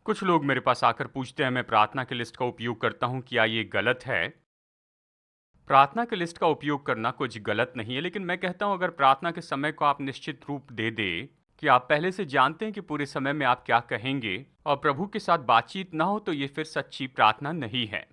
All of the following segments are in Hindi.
कुछ लोग मेरे पास आकर पूछते हैं मैं प्रार्थना की लिस्ट का उपयोग करता हूँ, क्या ये गलत है? प्रार्थना की लिस्ट का उपयोग करना कुछ गलत नहीं है, लेकिन मैं कहता हूँ अगर प्रार्थना के समय को आप निश्चित रूप दे दें कि आप पहले से जानते हैं कि पूरे समय में आप क्या कहेंगे और प्रभु के साथ बातचीत ना हो तो ये फिर सच्ची प्रार्थना नहीं है।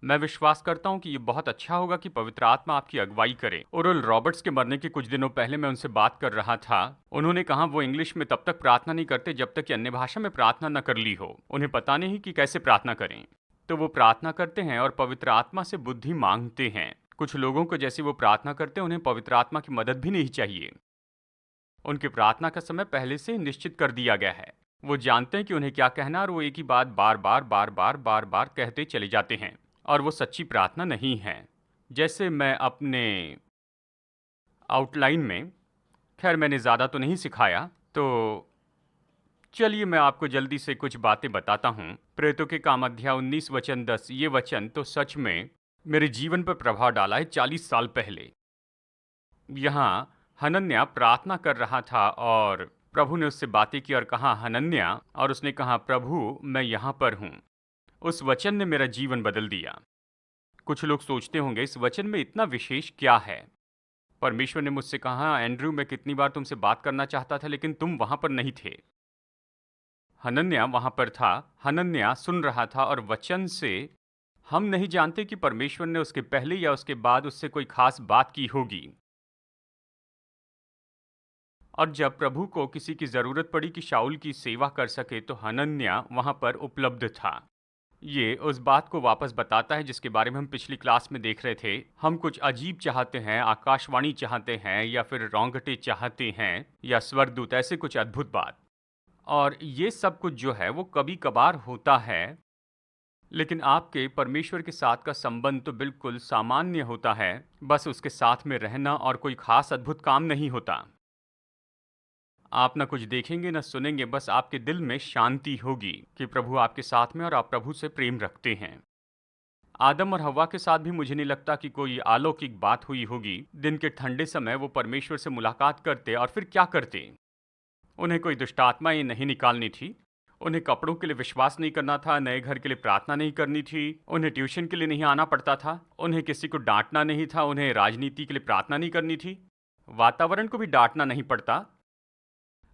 मैं विश्वास करता हूँ कि ये बहुत अच्छा होगा कि पवित्र आत्मा आपकी अगुवाई करे। ओरल रॉबर्ट्स के मरने के कुछ दिनों पहले मैं उनसे बात कर रहा था। उन्होंने कहा वो इंग्लिश में तब तक प्रार्थना नहीं करते जब तक कि अन्य भाषा में प्रार्थना न कर ली हो। उन्हें पता नहीं कि कैसे प्रार्थना करें, तो वो प्रार्थना करते हैं और पवित्र आत्मा से बुद्धि मांगते हैं। कुछ लोगों को जैसे वो प्रार्थना करते हैं उन्हें पवित्र आत्मा की मदद भी नहीं चाहिए। उनकी प्रार्थना का समय पहले से ही निश्चित कर दिया गया है। वो जानते हैं कि उन्हें क्या कहना और वो एक ही बात बार बार बार बार बार बार कहते चले जाते हैं और वो सच्ची प्रार्थना नहीं है। जैसे मैं अपने आउटलाइन में, खैर मैंने ज़्यादा तो नहीं सिखाया, तो चलिए मैं आपको जल्दी से कुछ बातें बताता हूँ। प्रेरितों के काम अध्याय 19 वचन 10, ये वचन तो सच में मेरे जीवन पर प्रभाव डाला है 40 साल पहले। यहाँ हनन्याह प्रार्थना कर रहा था और प्रभु ने उससे बातें की और कहा हनन्याह, और उसने कहा प्रभु मैं यहाँ पर हूँ। उस वचन ने मेरा जीवन बदल दिया। कुछ लोग सोचते होंगे इस वचन में इतना विशेष क्या है। परमेश्वर ने मुझसे कहा एंड्रू मैं कितनी बार तुमसे बात करना चाहता था लेकिन तुम वहां पर नहीं थे। हनन्याह वहां पर था, हनन्याह सुन रहा था और वचन से हम नहीं जानते कि परमेश्वर ने उसके पहले या उसके बाद उससे कोई खास बात की होगी। और जब प्रभु को किसी की जरूरत पड़ी कि शाऊल की सेवा कर सके तो हनन्याह वहां पर उपलब्ध था। ये उस बात को वापस बताता है जिसके बारे में हम पिछली क्लास में देख रहे थे। हम कुछ अजीब चाहते हैं, आकाशवाणी चाहते हैं या फिर रोंगटे चाहते हैं या स्वर्गदूत, ऐसे कुछ अद्भुत बात। और ये सब कुछ जो है वो कभी कभार होता है, लेकिन आपके परमेश्वर के साथ का संबंध तो बिल्कुल सामान्य होता है। बस उसके साथ में रहना और कोई खास अद्भुत काम नहीं होता। आप ना कुछ देखेंगे ना सुनेंगे, बस आपके दिल में शांति होगी कि प्रभु आपके साथ में और आप प्रभु से प्रेम रखते हैं। आदम और हव्वा के साथ भी मुझे नहीं लगता कि कोई अलौकिक बात हुई होगी। दिन के ठंडे समय वो परमेश्वर से मुलाकात करते और फिर क्या करते। उन्हें कोई दुष्ट आत्माएं नहीं निकालनी थी, उन्हें कपड़ों के लिए विश्वास नहीं करना था, नए घर के लिए प्रार्थना नहीं करनी थी, उन्हें ट्यूशन के लिए नहीं आना पड़ता था, उन्हें किसी को डांटना नहीं था, उन्हें राजनीति के लिए प्रार्थना नहीं करनी थी, वातावरण को भी डांटना नहीं पड़ता।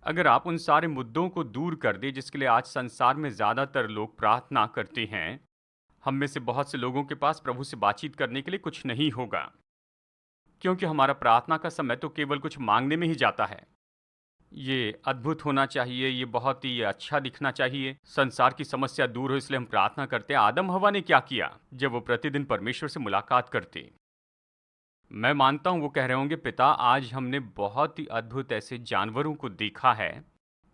अगर आप उन सारे मुद्दों को दूर कर दें जिसके लिए आज संसार में ज़्यादातर लोग प्रार्थना करते हैं, हम में से बहुत से लोगों के पास प्रभु से बातचीत करने के लिए कुछ नहीं होगा, क्योंकि हमारा प्रार्थना का समय तो केवल कुछ मांगने में ही जाता है। ये अद्भुत होना चाहिए, ये बहुत ही अच्छा दिखना चाहिए, संसार की समस्या दूर हो इसलिए हम प्रार्थना करते हैं। आदम हवा ने क्या किया जब वो प्रतिदिन परमेश्वर से मुलाकात करते? मैं मानता हूँ वो कह रहे होंगे पिता आज हमने बहुत ही अद्भुत ऐसे जानवरों को देखा है,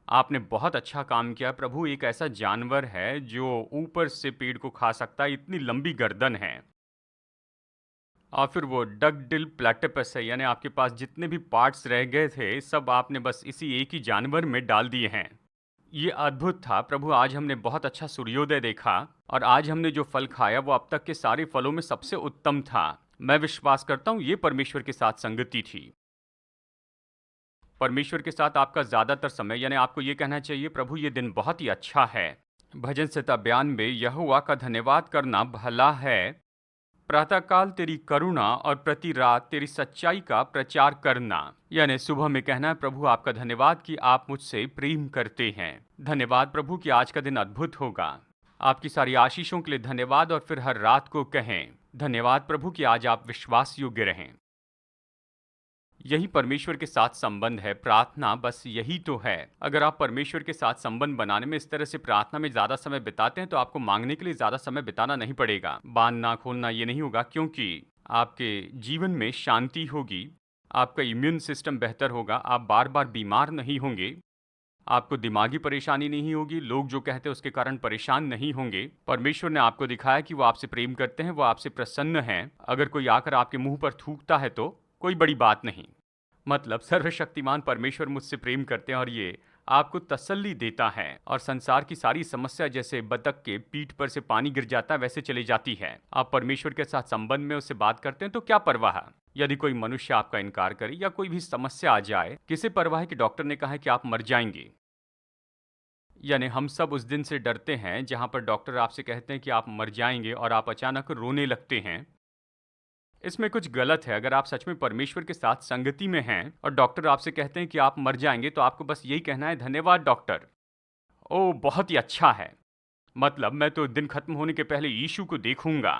आपने बहुत अच्छा काम किया प्रभु। एक ऐसा जानवर है जो ऊपर से पेड़ को खा सकता है, इतनी लंबी गर्दन है। और फिर वो डगडिल प्लेटिपस है, यानी आपके पास जितने भी पार्ट्स रह गए थे सब आपने बस इसी एक ही जानवर में डाल दिए हैं। ये अद्भुत था प्रभु। आज हमने बहुत अच्छा सूर्योदय देखा और आज हमने जो फल खाया वो अब तक के सारे फलों में सबसे उत्तम था। मैं विश्वास करता हूँ ये परमेश्वर के साथ संगति थी। परमेश्वर के साथ आपका ज़्यादातर समय, यानी आपको ये कहना चाहिए प्रभु ये दिन बहुत ही अच्छा है। भजन संहिता 92, यहोवा का धन्यवाद करना भला है, प्रातःकाल तेरी करुणा और प्रति रात तेरी सच्चाई का प्रचार करना। यानी सुबह में कहना है प्रभु आपका धन्यवाद कि आप मुझसे प्रेम करते हैं। धन्यवाद प्रभु कि आज का दिन अद्भुत होगा। आपकी सारी आशीषों के लिए धन्यवाद। और फिर हर रात को कहें धन्यवाद प्रभु कि आज आप विश्वास योग्य रहें। यही परमेश्वर के साथ संबंध है। प्रार्थना बस यही तो है। अगर आप परमेश्वर के साथ संबंध बनाने में इस तरह से प्रार्थना में ज़्यादा समय बिताते हैं तो आपको मांगने के लिए ज़्यादा समय बिताना नहीं पड़ेगा। बांधना खोलना ये नहीं होगा, क्योंकि आपके जीवन में शांति होगी, आपका इम्यून सिस्टम बेहतर होगा, आप बार बार बीमार नहीं होंगे, आपको दिमागी परेशानी नहीं होगी, लोग जो कहते हैं उसके कारण परेशान नहीं होंगे। परमेश्वर ने आपको दिखाया कि वो आपसे प्रेम करते हैं, वो आपसे प्रसन्न हैं। अगर कोई आकर आपके मुंह पर थूकता है तो कोई बड़ी बात नहीं, मतलब सर्वशक्तिमान परमेश्वर मुझसे प्रेम करते हैं और ये आपको तसल्ली देता है। और संसार की सारी समस्या जैसे बतख के पीठ पर से पानी गिर जाता है वैसे चली जाती है। आप परमेश्वर के साथ संबंध में उससे बात करते हैं तो क्या परवाह। यदि कोई मनुष्य आपका इनकार करे या कोई भी समस्या आ जाए, किसे परवाह है कि डॉक्टर ने कहा है कि आप मर जाएंगे। यानी हम सब उस दिन से डरते हैं जहां पर डॉक्टर आपसे कहते हैं कि आप मर जाएंगे और आप अचानक रोने लगते हैं। इसमें कुछ गलत है। अगर आप सच में परमेश्वर के साथ संगति में हैं और डॉक्टर आपसे कहते हैं कि आप मर जाएंगे, तो आपको बस यही कहना है, धन्यवाद डॉक्टर। ओह, बहुत ही अच्छा है। मतलब मैं तो दिन खत्म होने के पहले यीशु को देखूंगा।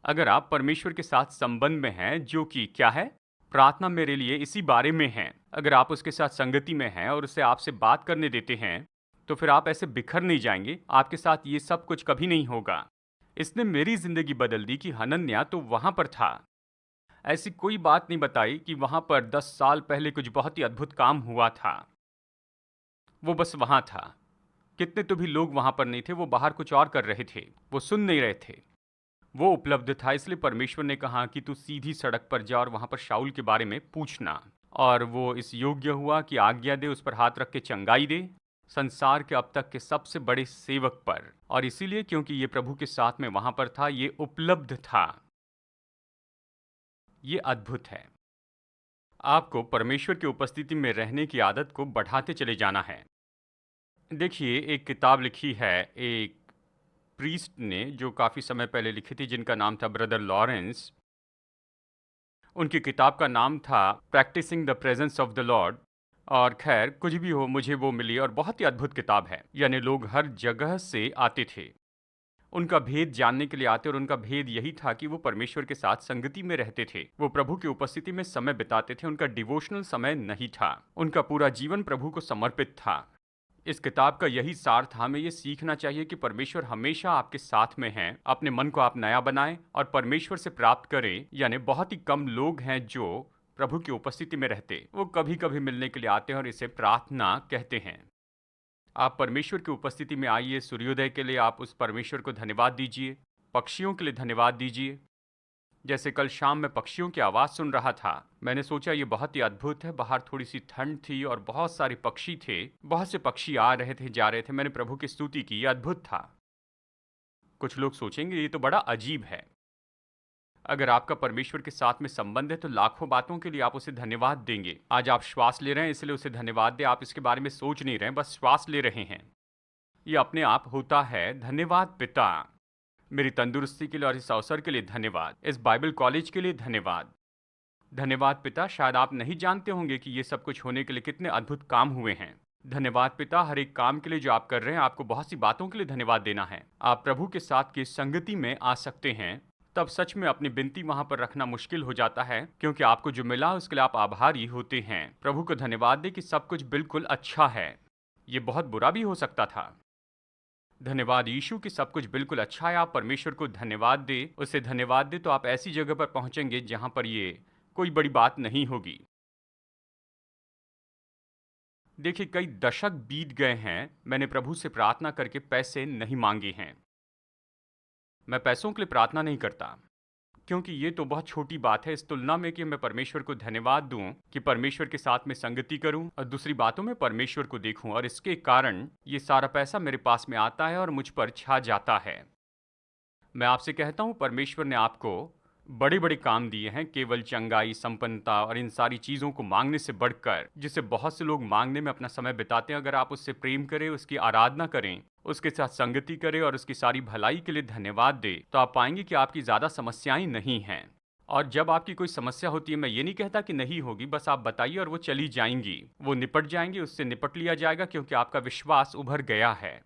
अगर आप परमेश्वर के साथ संबंध में हैं, जो कि क्या है, प्रार्थना मेरे लिए इसी बारे में है। अगर आप उसके साथ संगति में हैं और उसे आपसे बात करने देते हैं, तो फिर आप ऐसे बिखर नहीं जाएंगे। आपके साथ ये सब कुछ कभी नहीं होगा। इसने मेरी जिंदगी बदल दी कि हनन्याह तो वहां पर था। ऐसी कोई बात नहीं बताई कि वहां पर 10 साल पहले कुछ बहुत ही अद्भुत काम हुआ था। वो बस वहां था। कितने तो भी लोग वहां पर नहीं थे, वो बाहर कुछ और कर रहे थे, वो सुन नहीं रहे थे। वो उपलब्ध था, इसलिए परमेश्वर ने कहा कि तू सीधी सड़क पर जा और वहां पर शाऊल के बारे में पूछना। और वो इस योग्य हुआ कि आज्ञा दे, उस पर हाथ रख के चंगाई दे, संसार के अब तक के सबसे बड़े सेवक पर। और इसीलिए क्योंकि ये प्रभु के साथ में वहां पर था, ये उपलब्ध था। ये अद्भुत है। आपको परमेश्वर की उपस्थिति में रहने की आदत को बढ़ाते चले जाना है। देखिए, एक किताब लिखी है एक प्रीस्ट ने, जो काफ़ी समय पहले लिखी थी, जिनका नाम था ब्रदर लॉरेंस। उनकी किताब का नाम था practising the presence of the Lord. और खैर, कुछ भी हो, मुझे वो मिली और बहुत ही अद्भुत किताब है। यानी लोग हर जगह से आते थे उनका भेद जानने के लिए आते, और उनका भेद यही था कि वो परमेश्वर के साथ संगति में रहते थे। वो प्रभु की उपस्थिति में समय बिताते थे। उनका डिवोशनल समय नहीं था, उनका पूरा जीवन प्रभु को समर्पित था। इस किताब का यही सार था। हमें ये सीखना चाहिए कि परमेश्वर हमेशा आपके साथ में हैं। अपने मन को आप नया बनाएं और परमेश्वर से प्राप्त करें। यानी बहुत ही कम लोग हैं जो प्रभु की उपस्थिति में रहते। वो कभी कभी मिलने के लिए आते हैं और इसे प्रार्थना कहते हैं। आप परमेश्वर की उपस्थिति में आइए। सूर्योदय के लिए आप उस परमेश्वर को धन्यवाद दीजिए। पक्षियों के लिए धन्यवाद दीजिए। जैसे कल शाम में पक्षियों की आवाज़ सुन रहा था, मैंने सोचा ये बहुत ही अद्भुत है। बाहर थोड़ी सी ठंड थी और बहुत सारे पक्षी थे। बहुत से पक्षी आ रहे थे, जा रहे थे। मैंने प्रभु की स्तुति की। ये अद्भुत था। कुछ लोग सोचेंगे ये तो बड़ा अजीब है। अगर आपका परमेश्वर के साथ में संबंध है, तो लाखों बातों के लिए आप उसे धन्यवाद देंगे। आज आप श्वास ले रहे हैं, इसलिए उसे धन्यवाद दें। आप इसके बारे में सोच नहीं रहे हैं, बस श्वास ले रहे हैं। ये अपने आप होता है। धन्यवाद पिता, मेरी तंदुरुस्ती के लिए और इस अवसर के लिए धन्यवाद। इस बाइबल कॉलेज के लिए धन्यवाद। धन्यवाद पिता, शायद आप नहीं जानते होंगे कि ये सब कुछ होने के लिए कितने अद्भुत काम हुए हैं। धन्यवाद पिता, हर एक काम के लिए जो आप कर रहे हैं। आपको बहुत सी बातों के लिए धन्यवाद देना है। आप प्रभु के साथ की संगति में आ सकते हैं, तब सच में अपनी विनती वहां पर रखना मुश्किल हो जाता है, क्योंकि आपको जो मिला उसके लिए आप आभारी होते हैं। प्रभु को धन्यवाद दे कि सब कुछ बिल्कुल अच्छा है। ये बहुत बुरा भी हो सकता था। धन्यवाद यीशु कि सब कुछ बिल्कुल अच्छा है। आप परमेश्वर को धन्यवाद दे, उसे धन्यवाद दे, तो आप ऐसी जगह पर पहुंचेंगे जहां पर ये कोई बड़ी बात नहीं होगी। देखिए, कई दशक बीत गए हैं, मैंने प्रभु से प्रार्थना करके पैसे नहीं मांगे हैं। मैं पैसों के लिए प्रार्थना नहीं करता, क्योंकि ये तो बहुत छोटी बात है इस तुलना में कि मैं परमेश्वर को धन्यवाद दूं कि परमेश्वर के साथ में संगति करूं और दूसरी बातों में परमेश्वर को देखूं, और इसके कारण ये सारा पैसा मेरे पास में आता है और मुझ पर छा जाता है। मैं आपसे कहता हूं, परमेश्वर ने आपको बड़े बड़े काम दिए हैं, केवल चंगाई, संपन्नता और इन सारी चीज़ों को मांगने से बढ़कर, जिसे बहुत से लोग मांगने में अपना समय बिताते हैं। अगर आप उससे प्रेम करें, उसकी आराधना करें, उसके साथ संगति करें और उसकी सारी भलाई के लिए धन्यवाद दें, तो आप पाएंगे कि आपकी ज़्यादा समस्याएं नहीं हैं। और जब आपकी कोई समस्या होती है, मैं ये नहीं कहता कि नहीं होगी, बस आप बताइए और वो चली जाएंगी, वो निपट जाएंगी, उससे निपट लिया जाएगा, क्योंकि आपका विश्वास उभर गया है।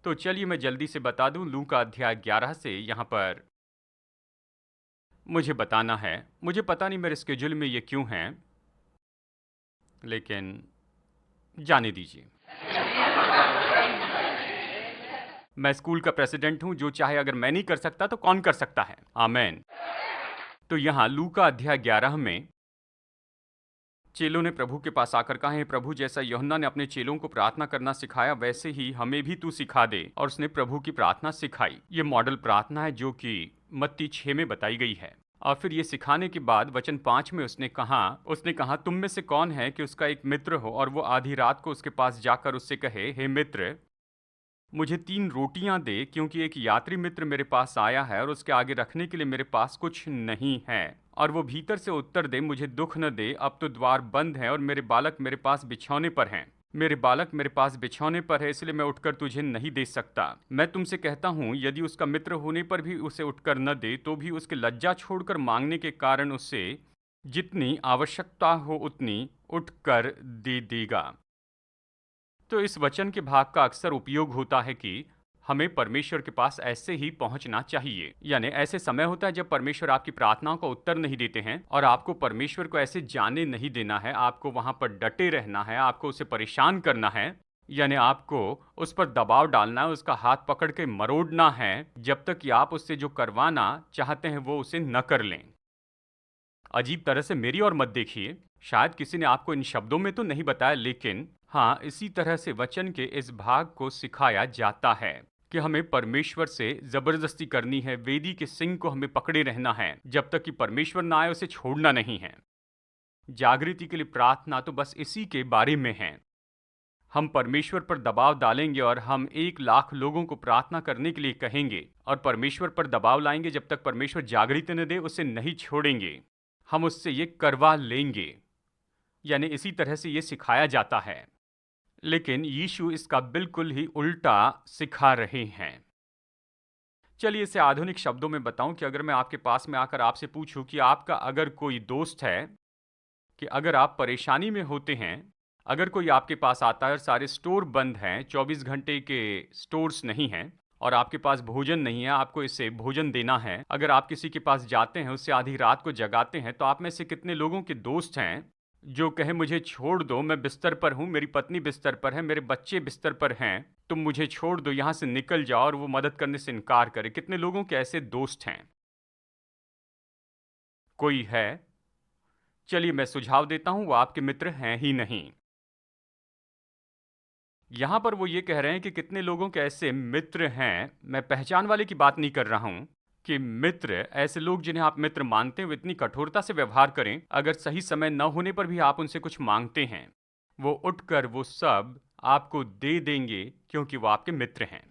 तो चलिए मैं जल्दी से बता दूं, लूका अध्याय 11 से यहाँ पर मुझे बताना है। मुझे पता नहीं मेरे स्केड्यूल में ये क्यों है, लेकिन जाने दीजिए। मैं स्कूल का प्रेसिडेंट हूं, जो चाहे, अगर मैं नहीं कर सकता तो कौन कर सकता है? आमेन। तो यहाँ लूका अध्याय 11 में चेलों ने प्रभु के पास आकर कहा, हे प्रभु, जैसा यूहन्ना ने अपने चेलों को प्रार्थना करना सिखाया, वैसे ही हमें भी तू सिखा दे। और उसने प्रभु की प्रार्थना सिखाई। ये मॉडल प्रार्थना है जो कि मत्ती 6 में बताई गई है। और फिर ये सिखाने के बाद वचन 5 में उसने कहा, तुम में से कौन है कि उसका एक मित्र हो और वो आधी रात को उसके पास जाकर उससे कहे, हे मित्र, मुझे 3 रोटियां दे, क्योंकि एक यात्री मित्र मेरे पास आया है और उसके आगे रखने के लिए मेरे पास कुछ नहीं है। और वो भीतर से उत्तर दे, मुझे दुख न दे, अब तो द्वार बंद है और मेरे बालक मेरे पास बिछौने पर हैं। मेरे बालक मेरे पास बिछौने पर है, इसलिए मैं उठकर तुझे नहीं दे सकता। मैं तुमसे कहता हूँ, यदि उसका मित्र होने पर भी उसे उठकर न दे, तो भी उसके लज्जा छोड़कर मांगने के कारण उसे जितनी आवश्यकता हो उतनी उठकर दे देगा। तो इस वचन के भाग का अक्सर उपयोग होता है कि हमें परमेश्वर के पास ऐसे ही पहुंचना चाहिए। यानी ऐसे समय होता है जब परमेश्वर आपकी प्रार्थनाओं का उत्तर नहीं देते हैं और आपको परमेश्वर को ऐसे जाने नहीं देना है, आपको वहां पर डटे रहना है, आपको उसे परेशान करना है, यानी आपको उस पर दबाव डालना है, उसका हाथ पकड़ के मरोड़ना है, जब तक कि आप उससे जो करवाना चाहते हैं वो उसे न कर लें। अजीब तरह से मेरी ओर मत देखिए, शायद किसी ने आपको इन शब्दों में तो नहीं बताया, लेकिन हाँ, इसी तरह से वचन के इस भाग को सिखाया जाता है कि हमें परमेश्वर से जबरदस्ती करनी है, वेदी के सिंग को हमें पकड़े रहना है, जब तक कि परमेश्वर ना आए उसे छोड़ना नहीं है। जागृति के लिए प्रार्थना तो बस इसी के बारे में है। हम परमेश्वर पर दबाव डालेंगे और हम 1,00,000 लोगों को प्रार्थना करने के लिए कहेंगे और परमेश्वर पर दबाव लाएंगे, जब तक परमेश्वर जागृति न दे उसे नहीं छोड़ेंगे, हम उससे ये करवा लेंगे। यानी इसी तरह से ये सिखाया जाता है, लेकिन यीशु इसका बिल्कुल ही उल्टा सिखा रहे हैं। चलिए इसे आधुनिक शब्दों में बताऊं कि अगर मैं आपके पास में आकर आपसे पूछूं कि आपका अगर कोई दोस्त है, कि अगर आप परेशानी में होते हैं, अगर कोई आपके पास आता है और सारे स्टोर बंद हैं, 24 घंटे के स्टोर्स नहीं हैं और आपके पास भोजन नहीं है, आपको इसे भोजन देना है, अगर आप किसी के पास जाते हैं, उससे आधी रात को जगाते हैं, तो आप में से कितने लोगों के दोस्त हैं जो कहे मुझे छोड़ दो, मैं बिस्तर पर हूं, मेरी पत्नी बिस्तर पर है, मेरे बच्चे बिस्तर पर हैं, तुम मुझे छोड़ दो, यहां से निकल जाओ, और वो मदद करने से इनकार करे? कितने लोगों के ऐसे दोस्त हैं? कोई है? चलिए मैं सुझाव देता हूं, वो आपके मित्र हैं ही नहीं। यहां पर वो ये कह रहे हैं कि कितने लोगों के ऐसे मित्र हैं, मैं पहचान वाले की बात नहीं कर रहा हूं, कि मित्र, ऐसे लोग जिन्हें आप मित्र मानते हैं, वो इतनी कठोरता से व्यवहार करें, अगर सही समय न होने पर भी आप उनसे कुछ मांगते हैं, वो उठकर वो सब आपको दे देंगे, क्योंकि वो आपके मित्र हैं।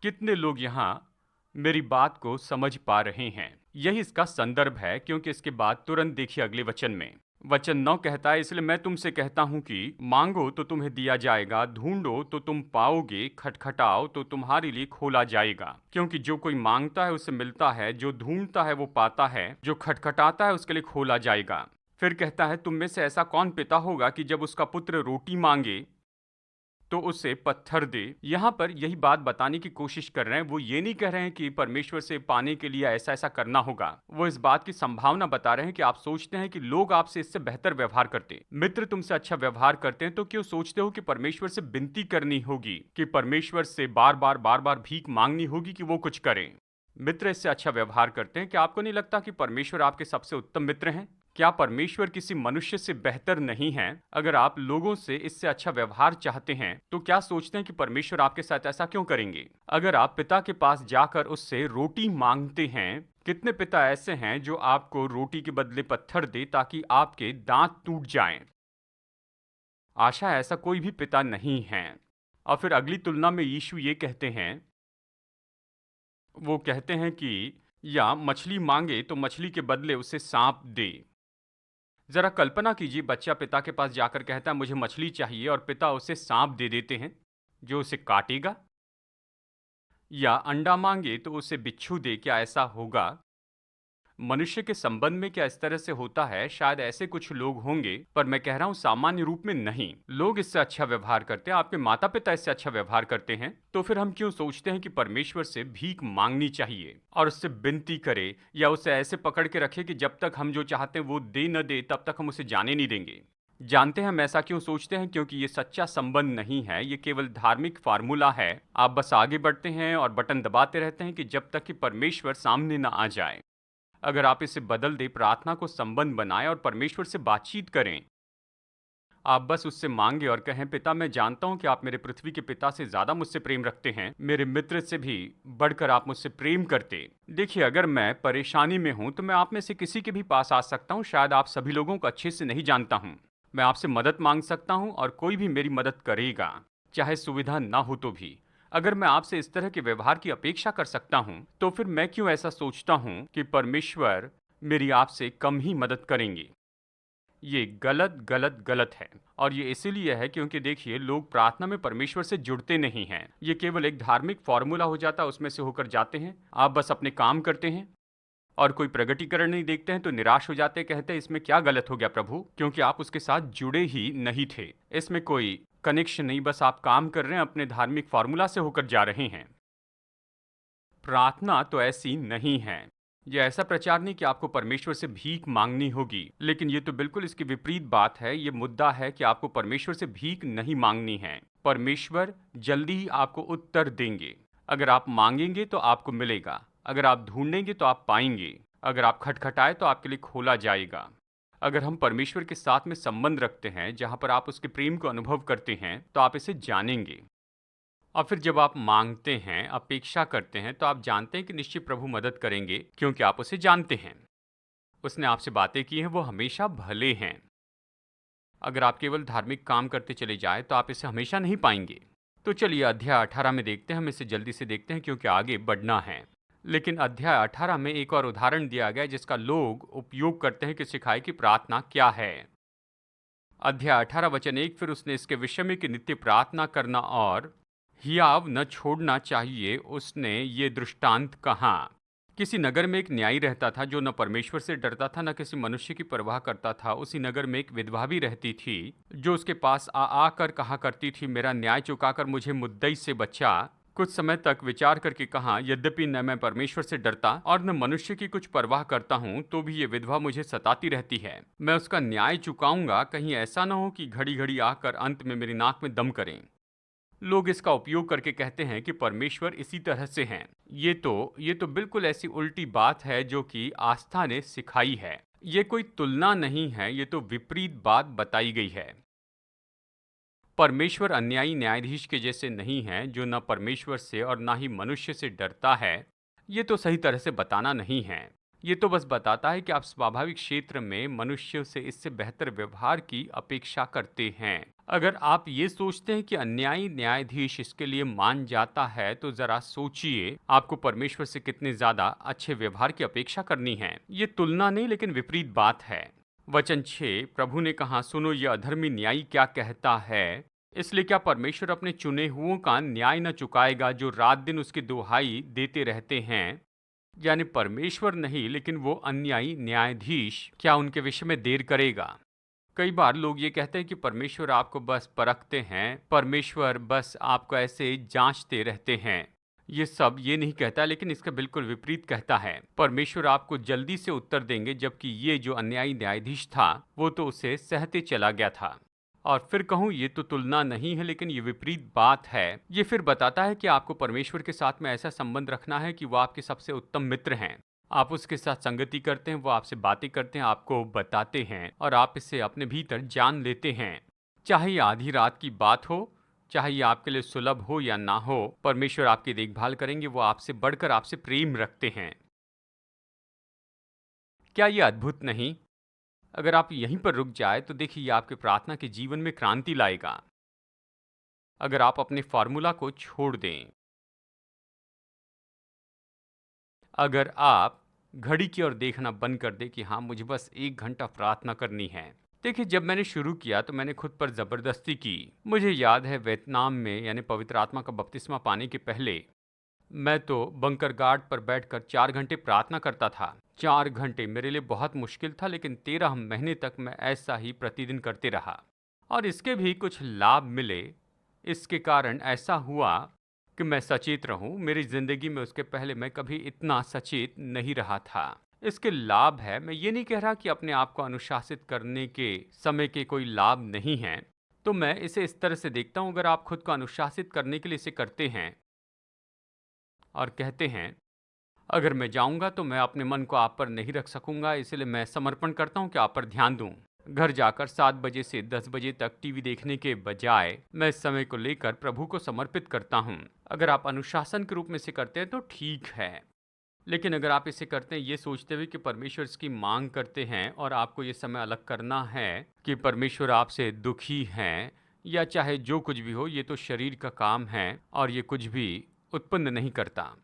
कितने लोग यहाँ मेरी बात को समझ पा रहे हैं? यही इसका संदर्भ है, क्योंकि इसके बाद तुरंत देखिए अगले वचन में, वचन 9 कहता है, इसलिए मैं तुमसे कहता हूं कि मांगो तो तुम्हें दिया जाएगा, ढूंढो तो तुम पाओगे, खटखटाओ तो तुम्हारे लिए खोला जाएगा। क्योंकि जो कोई मांगता है उसे मिलता है, जो ढूंढता है वो पाता है, जो खटखटाता है उसके लिए खोला जाएगा। फिर कहता है, तुम में से ऐसा कौन पिता होगा कि जब उसका पुत्र रोटी मांगे तो उसे पत्थर दे? यहाँ पर यही बात बताने की कोशिश कर रहे हैं। वो ये नहीं कह रहे हैं कि परमेश्वर से पाने के लिए ऐसा ऐसा करना होगा, वो इस बात की संभावना बता रहे हैं कि आप सोचते हैं कि लोग आपसे इससे बेहतर व्यवहार करते, मित्र तुमसे अच्छा व्यवहार करते हैं, तो क्यों सोचते हो कि परमेश्वर से विनती करनी होगी, कि परमेश्वर से बार बार भीख मांगनी होगी कि वो कुछ करें? मित्र इससे अच्छा व्यवहार करते हैं। क्या आपको नहीं लगता कि परमेश्वर आपके सबसे उत्तम मित्र हैं? क्या परमेश्वर किसी मनुष्य से बेहतर नहीं है? अगर आप लोगों से इससे अच्छा व्यवहार चाहते हैं, तो क्या सोचते हैं कि परमेश्वर आपके साथ ऐसा क्यों करेंगे? अगर आप पिता के पास जाकर उससे रोटी मांगते हैं, कितने पिता ऐसे हैं जो आपको रोटी के बदले पत्थर दे ताकि आपके दांत टूट जाएं? आशा ऐसा कोई भी पिता नहीं है। और फिर अगली तुलना में यीशु ये कहते हैं, वो कहते हैं कि या मछली मांगे तो मछली के बदले उसे सांप दे। जरा कल्पना कीजिए, बच्चा पिता के पास जाकर कहता है मुझे मछली चाहिए, और पिता उसे सांप दे देते हैं जो उसे काटेगा। या अंडा मांगे तो उसे बिच्छू दे, क्या ऐसा होगा? मनुष्य के संबंध में क्या इस तरह से होता है? शायद ऐसे कुछ लोग होंगे, पर मैं कह रहा हूं सामान्य रूप में नहीं। लोग इससे अच्छा व्यवहार करते हैं, आपके माता पिता इससे अच्छा व्यवहार करते हैं, तो फिर हम क्यों सोचते हैं कि परमेश्वर से भीख मांगनी चाहिए और उससे विनती करे, या उसे ऐसे पकड़ के रखे कि जब तक हम जो चाहते हैं वो दे न दे, तब तक हम उसे जाने नहीं देंगे? जानते हैं हम ऐसा क्यों सोचते हैं? क्योंकि ये सच्चा संबंध नहीं है, ये केवल धार्मिक फार्मूला है। आप बस आगे बढ़ते हैं और बटन दबाते रहते हैं कि जब तक कि परमेश्वर सामने न आ जाए। अगर आप इसे बदल दें, प्रार्थना को संबंध बनाएं और परमेश्वर से बातचीत करें, आप बस उससे मांगे और कहें, पिता मैं जानता हूं कि आप मेरे पृथ्वी के पिता से ज्यादा मुझसे प्रेम रखते हैं, मेरे मित्र से भी बढ़कर आप मुझसे प्रेम करते। देखिए, अगर मैं परेशानी में हूं तो मैं आप में से किसी के भी पास आ सकता हूं। शायद आप सभी लोगों को अच्छे से नहीं जानता हूं। मैं आपसे मदद मांग सकता हूं और कोई भी मेरी मदद करेगा, चाहे सुविधा ना हो तो भी। अगर मैं आपसे इस तरह के व्यवहार की अपेक्षा कर सकता हूं, तो फिर मैं क्यों ऐसा सोचता हूं कि परमेश्वर मेरी आपसे कम ही मदद करेंगे? ये गलत गलत गलत है। और ये इसीलिए है क्योंकि देखिए, लोग प्रार्थना में परमेश्वर से जुड़ते नहीं हैं। ये केवल एक धार्मिक फॉर्मूला हो जाता है, उसमें से होकर जाते हैं। आप बस अपने काम करते हैं और कोई प्रगटीकरण नहीं देखते हैं तो निराश हो जाते हैं, कहते हैं इसमें क्या गलत हो गया प्रभु, क्योंकि आप उसके साथ जुड़े ही नहीं थे। इसमें कोई कनेक्शन नहीं, बस आप काम कर रहे हैं, अपने धार्मिक फॉर्मूला से होकर जा रहे हैं। प्रार्थना तो ऐसी नहीं है। ये ऐसा प्रचार नहीं कि आपको परमेश्वर से भीख मांगनी होगी, लेकिन ये तो बिल्कुल इसकी विपरीत बात है। ये मुद्दा है कि आपको परमेश्वर से भीख नहीं मांगनी है। परमेश्वर जल्दी ही आपको उत्तर देंगे। अगर आप मांगेंगे तो आपको मिलेगा, अगर आप ढूंढेंगे तो आप पाएंगे, अगर आप खटखटाए तो आपके लिए खोला जाएगा। अगर हम परमेश्वर के साथ में संबंध रखते हैं जहां पर आप उसके प्रेम को अनुभव करते हैं, तो आप इसे जानेंगे। और फिर जब आप मांगते हैं, अपेक्षा करते हैं, तो आप जानते हैं कि निश्चित प्रभु मदद करेंगे, क्योंकि आप उसे जानते हैं। उसने आपसे बातें की हैं, वो हमेशा भले हैं। अगर आप केवल धार्मिक काम करते चले जाएं, तो आप इसे हमेशा नहीं पाएंगे। तो चलिए अध्याय 18 में देखते हैं। हम इसे जल्दी से देखते हैं क्योंकि आगे बढ़ना है। लेकिन अध्याय 18 में एक और उदाहरण दिया गया है जिसका लोग उपयोग करते हैं कि सिखाए कि प्रार्थना क्या है। अध्याय 18 वचन 1, फिर उसने इसके विषय में कि नित्य प्रार्थना करना और हियाव न छोड़ना चाहिए, उसने ये दृष्टांत कहा। किसी नगर में एक न्यायी रहता था जो न परमेश्वर से डरता था न किसी मनुष्य की परवाह करता था। उसी नगर में एक विधवा भी रहती थी जो उसके पास आकर कहा करती थी, मेरा न्याय चुकाकर मुझे मुद्दई से बचा। कुछ समय तक विचार करके कहा, यद्यपि न मैं परमेश्वर से डरता और न मनुष्य की कुछ परवाह करता हूँ, तो भी ये विधवा मुझे सताती रहती है। मैं उसका न्याय चुकाऊंगा, कहीं ऐसा न हो कि घड़ी घड़ी आकर अंत में मेरी नाक में दम करें। लोग इसका उपयोग करके कहते हैं कि परमेश्वर इसी तरह से हैं। ये तो बिल्कुल ऐसी उल्टी बात है जो कि आस्था ने सिखाई है। ये कोई तुलना नहीं है, ये तो विपरीत बात बताई गई है। परमेश्वर अन्यायी न्यायाधीश के जैसे नहीं है जो न परमेश्वर से और ना ही मनुष्य से डरता है। ये तो सही तरह से बताना नहीं है। ये तो बस बताता है कि आप स्वाभाविक क्षेत्र में मनुष्य से इससे बेहतर व्यवहार की अपेक्षा करते हैं। अगर आप ये सोचते हैं कि अन्यायी न्यायाधीश इसके लिए मान जाता है, तो जरा सोचिए आपको परमेश्वर से कितने ज्यादा अच्छे व्यवहार की अपेक्षा करनी है। ये तुलना नहीं लेकिन विपरीत बात है। वचन 6, प्रभु ने कहा, सुनो ये अधर्मी न्यायी क्या कहता है। इसलिए क्या परमेश्वर अपने चुने हुओं का न्याय न चुकाएगा जो रात दिन उसकी दुहाई देते रहते हैं। यानी परमेश्वर नहीं लेकिन वो अन्यायी न्यायाधीश क्या उनके विषय में देर करेगा। कई बार लोग ये कहते हैं कि परमेश्वर आपको बस परखते हैं, परमेश्वर बस आपको ऐसे जांचते रहते हैं। ये सब ये नहीं कहता, लेकिन इसका बिल्कुल विपरीत कहता है। परमेश्वर आपको जल्दी से उत्तर देंगे, जबकि ये जो अन्यायी न्यायाधीश था वो तो उसे सहते चला गया था। और फिर कहूँ, ये तो तुलना नहीं है लेकिन ये विपरीत बात है। ये फिर बताता है कि आपको परमेश्वर के साथ में ऐसा संबंध रखना है कि वो आपके सबसे उत्तम मित्र हैं। आप उसके साथ संगति करते हैं, वो आपसे बातें करते हैं, आपको बताते हैं और आप इसे अपने भीतर जान लेते हैं। चाहे ये आधी रात की बात हो, चाहे ये आपके लिए सुलभ हो या ना हो, परमेश्वर आपकी देखभाल करेंगे। वो आपसे बढ़कर आपसे प्रेम रखते हैं। क्या ये अद्भुत नहीं? अगर आप यहीं पर रुक जाए तो देखिए, ये आपके प्रार्थना के जीवन में क्रांति लाएगा। अगर आप अपने फॉर्मूला को छोड़ दें, अगर आप घड़ी की ओर देखना बंद कर दें कि हाँ मुझे बस 1 घंटा प्रार्थना करनी है। देखिए, जब मैंने शुरू किया तो मैंने खुद पर जबरदस्ती की। मुझे याद है वियतनाम में, यानी पवित्र आत्मा का बपतिस्मा पाने के पहले, मैं तो बंकर गार्ड पर बैठकर 4 घंटे प्रार्थना करता था। 4 घंटे मेरे लिए बहुत मुश्किल था, लेकिन 13 महीने तक मैं ऐसा ही प्रतिदिन करते रहा और इसके भी कुछ लाभ मिले। इसके कारण ऐसा हुआ कि मैं सचेत रहूं। मेरी जिंदगी में उसके पहले मैं कभी इतना सचेत नहीं रहा था। इसके लाभ है। मैं ये नहीं कह रहा कि अपने आप को अनुशासित करने के समय के कोई लाभ नहीं हैं। तो मैं इसे इस तरह से देखता हूं, अगर आप खुद को अनुशासित करने के लिए इसे करते हैं और कहते हैं अगर मैं जाऊंगा तो मैं अपने मन को आप पर नहीं रख सकूंगा, इसलिए मैं समर्पण करता हूं कि आप पर ध्यान दूं। घर जाकर 7 बजे से 10 बजे तक टीवी देखने के बजाय मैं इस समय को लेकर प्रभु को समर्पित करता हूं। अगर आप अनुशासन के रूप में इसे करते हैं तो ठीक है, लेकिन अगर आप इसे करते हैं ये सोचते हुए कि परमेश्वर इसकी मांग करते हैं और आपको ये समय अलग करना है कि परमेश्वर आपसे दुखी हैं या चाहे जो कुछ भी हो, ये तो शरीर का काम है और ये कुछ भी उत्पन्न नहीं करता।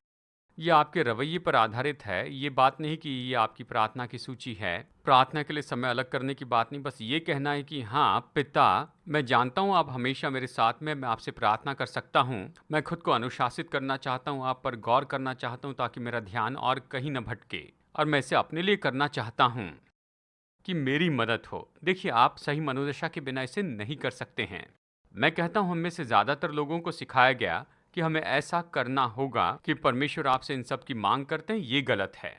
ये आपके रवैये पर आधारित है, ये बात नहीं कि ये आपकी प्रार्थना की सूची है। प्रार्थना के लिए समय अलग करने की बात नहीं, बस ये कहना है कि हाँ, पिता, मैं जानता हूँ आप हमेशा मेरे साथ में, मैं आपसे प्रार्थना कर सकता हूँ। मैं खुद को अनुशासित करना चाहता हूँ, आप पर गौर करना चाहता हूँ ताकि मेरा ध्यान और कहीं न भटके। और मैं इसे अपने लिए करना चाहता हूँ कि मेरी मदद हो। देखिए, आप सही मनोदशा के बिना इसे नहीं कर सकते हैं। मैं कहता हूँ हम में से ज़्यादातर लोगों को सिखाया गया कि हमें ऐसा करना होगा कि परमेश्वर आपसे इन सब की मांग करते हैं, ये गलत है।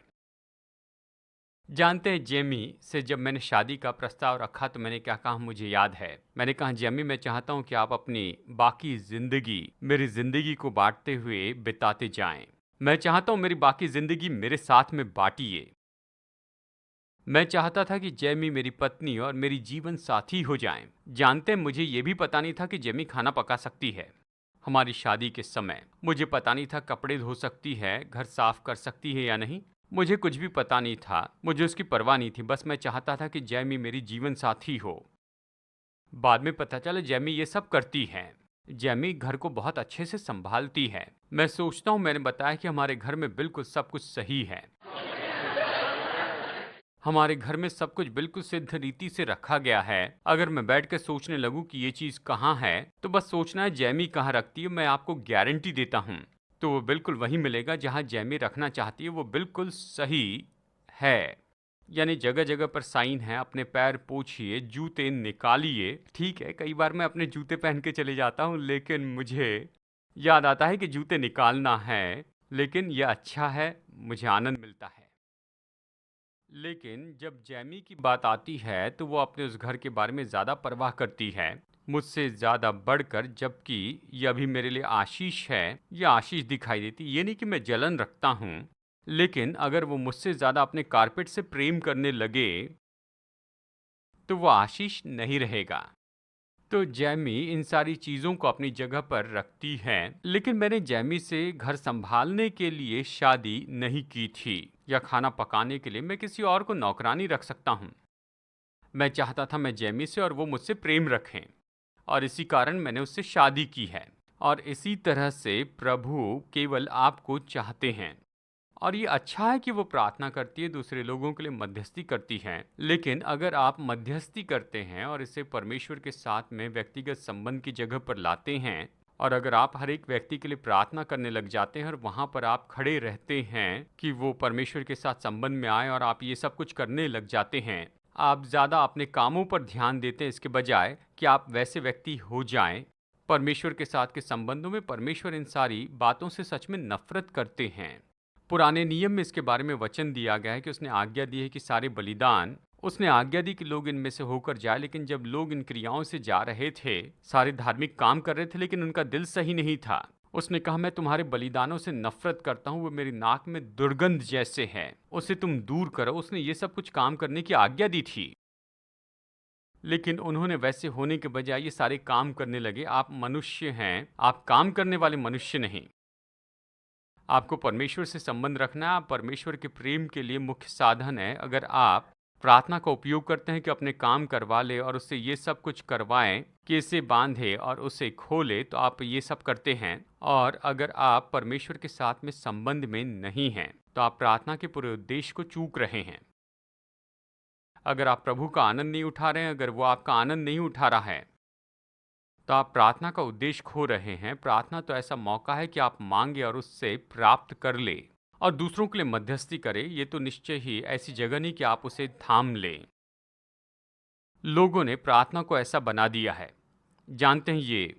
जानते हैं, जेमी से जब मैंने शादी का प्रस्ताव रखा तो मैंने क्या कहा मुझे याद है। मैंने कहा, जेमी, मैं चाहता हूँ कि आप अपनी बाकी ज़िंदगी मेरी ज़िंदगी को बाँटते हुए बिताते जाएँ। मैं चाहता हूँ मेरी बाकी ज़िंदगी मेरे साथ में बाँटिए। मैं चाहता था कि जेमी मेरी पत्नी और मेरी जीवन साथी हो जाएं। जानते हैं, मुझे ये भी पता नहीं था कि जेमी खाना पका सकती है। हमारी शादी के समय मुझे पता नहीं था कपड़े धो सकती है, घर साफ कर सकती है या नहीं। मुझे कुछ भी पता नहीं था, मुझे उसकी परवाह नहीं थी। बस मैं चाहता था कि जेमी मेरी जीवन साथी हो। बाद में पता चला जेमी ये सब करती है। जेमी घर को बहुत अच्छे से संभालती है। मैं सोचता हूँ मैंने बताया कि हमारे घर में बिल्कुल सब कुछ सही है। हमारे घर में सब कुछ बिल्कुल सिद्ध रीति से रखा गया है। अगर मैं बैठ कर सोचने लगूं कि ये चीज़ कहाँ है, तो बस सोचना है जैमी कहाँ रखती है। मैं आपको गारंटी देता हूँ, तो वो बिल्कुल वहीं मिलेगा जहाँ जैमी रखना चाहती है। वो बिल्कुल सही है। यानी जगह जगह पर साइन है। अपने पैर पोछिए, जूते निकालिए। ठीक है, कई बार मैं अपने जूते पहन के चले जाता हूँ, लेकिन मुझे याद आता है कि जूते निकालना है। लेकिन यह अच्छा है, मुझे आनंद मिलता है। लेकिन जब जैमी की बात आती है तो वो अपने उस घर के बारे में ज़्यादा परवाह करती है, मुझसे ज़्यादा बढ़कर। जबकि ये अभी मेरे लिए आशीष है, ये आशीष दिखाई देती। ये नहीं कि मैं जलन रखता हूँ, लेकिन अगर वो मुझसे ज़्यादा अपने कारपेट से प्रेम करने लगे तो वो आशीष नहीं रहेगा। तो जैमी इन सारी चीज़ों को अपनी जगह पर रखती है। लेकिन मैंने जैमी से घर संभालने के लिए शादी नहीं की थी, या खाना पकाने के लिए। मैं किसी और को नौकरानी रख सकता हूँ। मैं चाहता था मैं जैमी से और वो मुझसे प्रेम रखें, और इसी कारण मैंने उससे शादी की है। और इसी तरह से प्रभु केवल आपको चाहते हैं। और ये अच्छा है कि वो प्रार्थना करती है, दूसरे लोगों के लिए मध्यस्थी करती है। लेकिन अगर आप मध्यस्थी करते हैं और इसे परमेश्वर के साथ में व्यक्तिगत संबंध की जगह पर लाते हैं, और अगर आप हर एक व्यक्ति के लिए प्रार्थना करने लग जाते हैं और वहाँ पर आप खड़े रहते हैं कि वो परमेश्वर के साथ संबंध में आए, और आप ये सब कुछ करने लग जाते हैं, आप ज़्यादा अपने कामों पर ध्यान देते हैं इसके बजाय कि आप वैसे व्यक्ति हो जाएं परमेश्वर के साथ के संबंधों में। परमेश्वर इन सारी बातों से सच में नफरत करते हैं। पुराने नियम में इसके बारे में वचन दिया गया है कि उसने आज्ञा दी है कि सारे बलिदान, उसने आज्ञा दी कि लोग इनमें से होकर जाए। लेकिन जब लोग इन क्रियाओं से जा रहे थे, सारे धार्मिक काम कर रहे थे, लेकिन उनका दिल सही नहीं था। उसने कहा, मैं तुम्हारे बलिदानों से नफरत करता हूँ, वो मेरी नाक में दुर्गंध जैसे है, उसे तुम दूर करो। उसने ये सब कुछ काम करने की आज्ञा दी थी, लेकिन उन्होंने वैसे होने के बजाय ये सारे काम करने लगे। आप मनुष्य हैं, आप काम करने वाले मनुष्य नहीं। आपको परमेश्वर से संबंध रखना है। आप परमेश्वर के प्रेम के लिए मुख्य साधन है। अगर आप प्रार्थना का उपयोग करते हैं कि अपने काम करवा ले और उससे ये सब कुछ करवाएं कि इसे बांधे और उसे खोले, तो आप ये सब करते हैं। और अगर आप परमेश्वर के साथ में संबंध में नहीं हैं, तो आप प्रार्थना के पूरे उद्देश्य को चूक रहे हैं। अगर आप प्रभु का आनंद नहीं उठा रहे हैं, अगर वो आपका आनंद नहीं उठा रहा है, तो आप प्रार्थना का उद्देश्य खो रहे हैं। प्रार्थना तो ऐसा मौका है कि आप मांगे और उससे प्राप्त कर ले, और दूसरों के लिए मध्यस्थी करें। ये तो निश्चय ही ऐसी जगह नहीं कि आप उसे थाम लें। लोगों ने प्रार्थना को ऐसा बना दिया है, जानते हैं ये,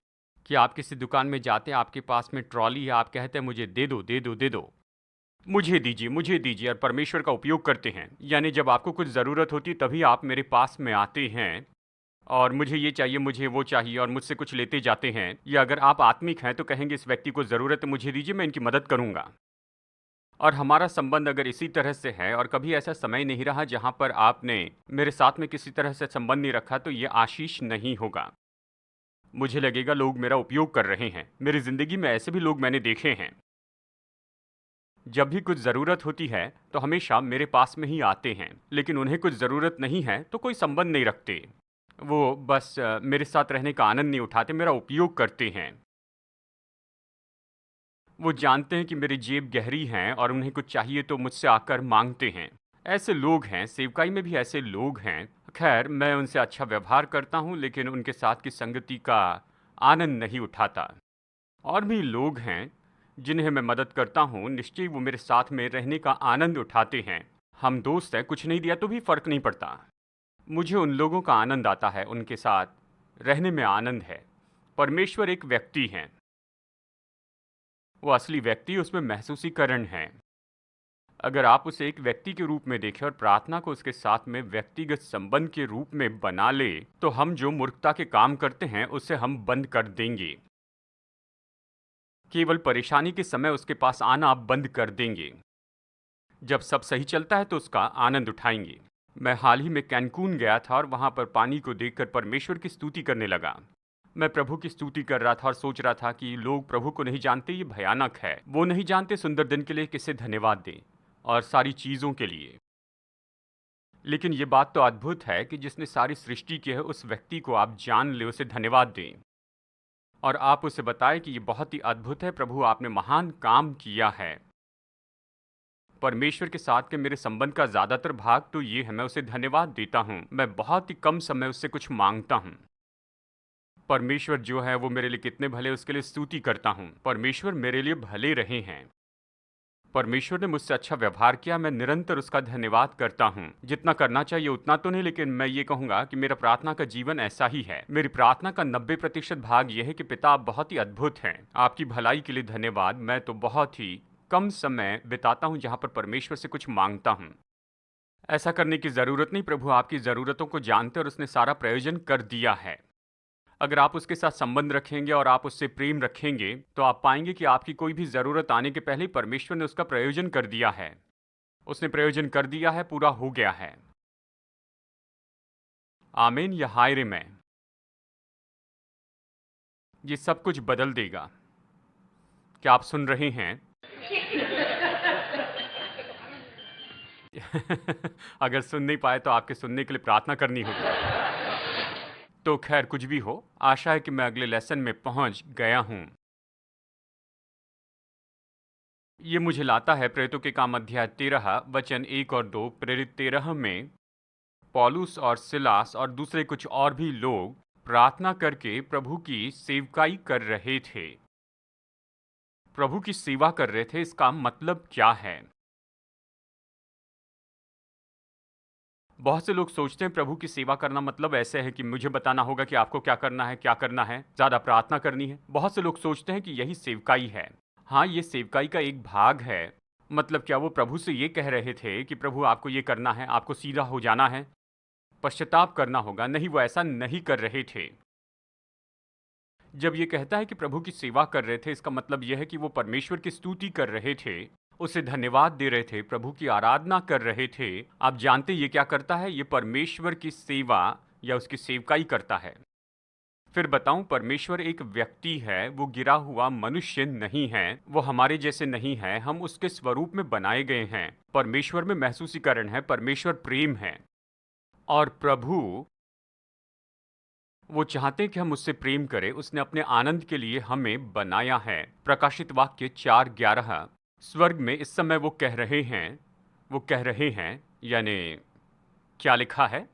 कि आप किसी दुकान में जाते हैं, आपके पास में ट्रॉली है, आप कहते हैं मुझे दे दो दे दो दे दो, मुझे दीजिए, और परमेश्वर का उपयोग करते हैं। यानी जब आपको कुछ ज़रूरत होती तभी आप मेरे पास में आते हैं और मुझे ये चाहिए, मुझे वो चाहिए, और मुझसे कुछ लेते जाते हैं। या अगर आप आत्मिक हैं तो कहेंगे इस व्यक्ति को ज़रूरत है, मुझे दीजिए, मैं इनकी मदद करूँगा। और हमारा संबंध अगर इसी तरह से है, और कभी ऐसा समय नहीं रहा जहाँ पर आपने मेरे साथ में किसी तरह से संबंध नहीं रखा, तो ये आशीष नहीं होगा। मुझे लगेगा लोग मेरा उपयोग कर रहे हैं। मेरी ज़िंदगी में ऐसे भी लोग मैंने देखे हैं, जब भी कुछ ज़रूरत होती है तो हमेशा मेरे पास में ही आते हैं, लेकिन उन्हें कुछ ज़रूरत नहीं है तो कोई संबंध नहीं रखते। वो बस मेरे साथ रहने का आनंद नहीं उठाते, मेरा उपयोग करते हैं। वो जानते हैं कि मेरी जेब गहरी है और उन्हें कुछ चाहिए तो मुझसे आकर मांगते हैं। ऐसे लोग हैं, सेवकाई में भी ऐसे लोग हैं। खैर, मैं उनसे अच्छा व्यवहार करता हूँ, लेकिन उनके साथ की संगति का आनंद नहीं उठाता। और भी लोग हैं जिन्हें मैं मदद करता हूँ, निश्चय वो मेरे साथ में रहने का आनंद उठाते हैं। हम दोस्त हैं, कुछ नहीं दिया तो भी फर्क नहीं पड़ता। मुझे उन लोगों का आनंद आता है, उनके साथ रहने में आनंद है। परमेश्वर एक व्यक्ति है, वो असली व्यक्ति, उसमें महसूसीकरण है। अगर आप उसे एक व्यक्ति के रूप में देखें और प्रार्थना को उसके साथ में व्यक्तिगत संबंध के रूप में बना ले, तो हम जो मूर्खता के काम करते हैं उसे हम बंद कर देंगे। केवल परेशानी के समय उसके पास आना आप बंद कर देंगे। जब सब सही चलता है तो उसका आनंद उठाएंगे। मैं हाल ही में कैनकून गया था और वहां पर पानी को देखकर परमेश्वर की स्तुति करने लगा। मैं प्रभु की स्तुति कर रहा था और सोच रहा था कि लोग प्रभु को नहीं जानते, ये भयानक है। वो नहीं जानते सुंदर दिन के लिए किसे धन्यवाद दें और सारी चीज़ों के लिए। लेकिन ये बात तो अद्भुत है कि जिसने सारी सृष्टि की है उस व्यक्ति को आप जान ले, उसे धन्यवाद दें और आप उसे बताएं कि ये बहुत ही अद्भुत है, प्रभु आपने महान काम किया है। परमेश्वर के साथ के मेरे संबंध का ज़्यादातर भाग तो ये है, मैं उसे धन्यवाद देता हूँ। मैं बहुत ही कम समय उससे कुछ मांगता हूँ। परमेश्वर जो है वो मेरे लिए कितने भले, उसके लिए स्तुति करता हूँ। परमेश्वर मेरे लिए भले रहे हैं। परमेश्वर ने मुझसे अच्छा व्यवहार किया, मैं निरंतर उसका धन्यवाद करता हूँ। जितना करना चाहिए उतना तो नहीं, लेकिन मैं ये कहूँगा कि मेरा प्रार्थना का जीवन ऐसा ही है। मेरी प्रार्थना का 90% भाग यह है कि पिता आप बहुत ही अद्भुत हैं, आपकी भलाई के लिए धन्यवाद। मैं तो बहुत ही कम समय बिताता हूँ जहाँ पर परमेश्वर से कुछ मांगता हूँ। ऐसा करने की ज़रूरत नहीं, प्रभु आपकी ज़रूरतों को जानते और उसने सारा प्रयोजन कर दिया है। अगर आप उसके साथ संबंध रखेंगे और आप उससे प्रेम रखेंगे तो आप पाएंगे कि आपकी कोई भी ज़रूरत आने के पहले ही परमेश्वर ने उसका प्रयोजन कर दिया है। उसने प्रयोजन कर दिया है, पूरा हो गया है। आमीन या हाय रे मैं, ये सब कुछ बदल देगा। क्या आप सुन रहे हैं? अगर सुन नहीं पाए तो आपके सुनने के लिए प्रार्थना करनी होगी। तो खैर कुछ भी हो, आशा है कि मैं अगले लेसन में पहुंच गया हूं। ये मुझे लाता है प्रेरितों के काम अध्याय 13 वचन 1 और 2। प्रेरित 13 में पौलुस और सिलास और दूसरे कुछ और भी लोग प्रार्थना करके प्रभु की सेवकाई कर रहे थे। प्रभु की सेवा कर रहे थे, इसका मतलब क्या है? बहुत से लोग सोचते हैं प्रभु की सेवा करना मतलब ऐसे है कि मुझे बताना होगा कि आपको क्या करना है, क्या करना है, ज़्यादा प्रार्थना करनी है। बहुत से लोग सोचते हैं कि यही सेवकाई है। हाँ, ये सेवकाई का एक भाग है। मतलब क्या वो प्रभु से ये कह रहे थे कि प्रभु आपको ये करना है, आपको सीधा हो जाना है, पश्चाताप करना होगा? नहीं, वो ऐसा नहीं कर रहे थे। जब ये कहता है कि प्रभु की सेवा कर रहे थे, इसका मतलब यह है कि वो परमेश्वर की स्तुति कर रहे थे, उसे धन्यवाद दे रहे थे, प्रभु की आराधना कर रहे थे। आप जानते ये क्या करता है? ये परमेश्वर की सेवा या उसकी सेवकाई करता है। फिर बताऊं, परमेश्वर एक व्यक्ति है, वो गिरा हुआ मनुष्य नहीं है, वो हमारे जैसे नहीं है, हम उसके स्वरूप में बनाए गए हैं। परमेश्वर में महसूसीकरण है, परमेश्वर प्रेम है और प्रभु वो चाहते हैं कि हम उससे प्रेम करें। उसने अपने आनंद के लिए हमें बनाया है। प्रकाशित वाक्य 4:11। स्वर्ग में इस समय वो कह रहे हैं यानी क्या लिखा है?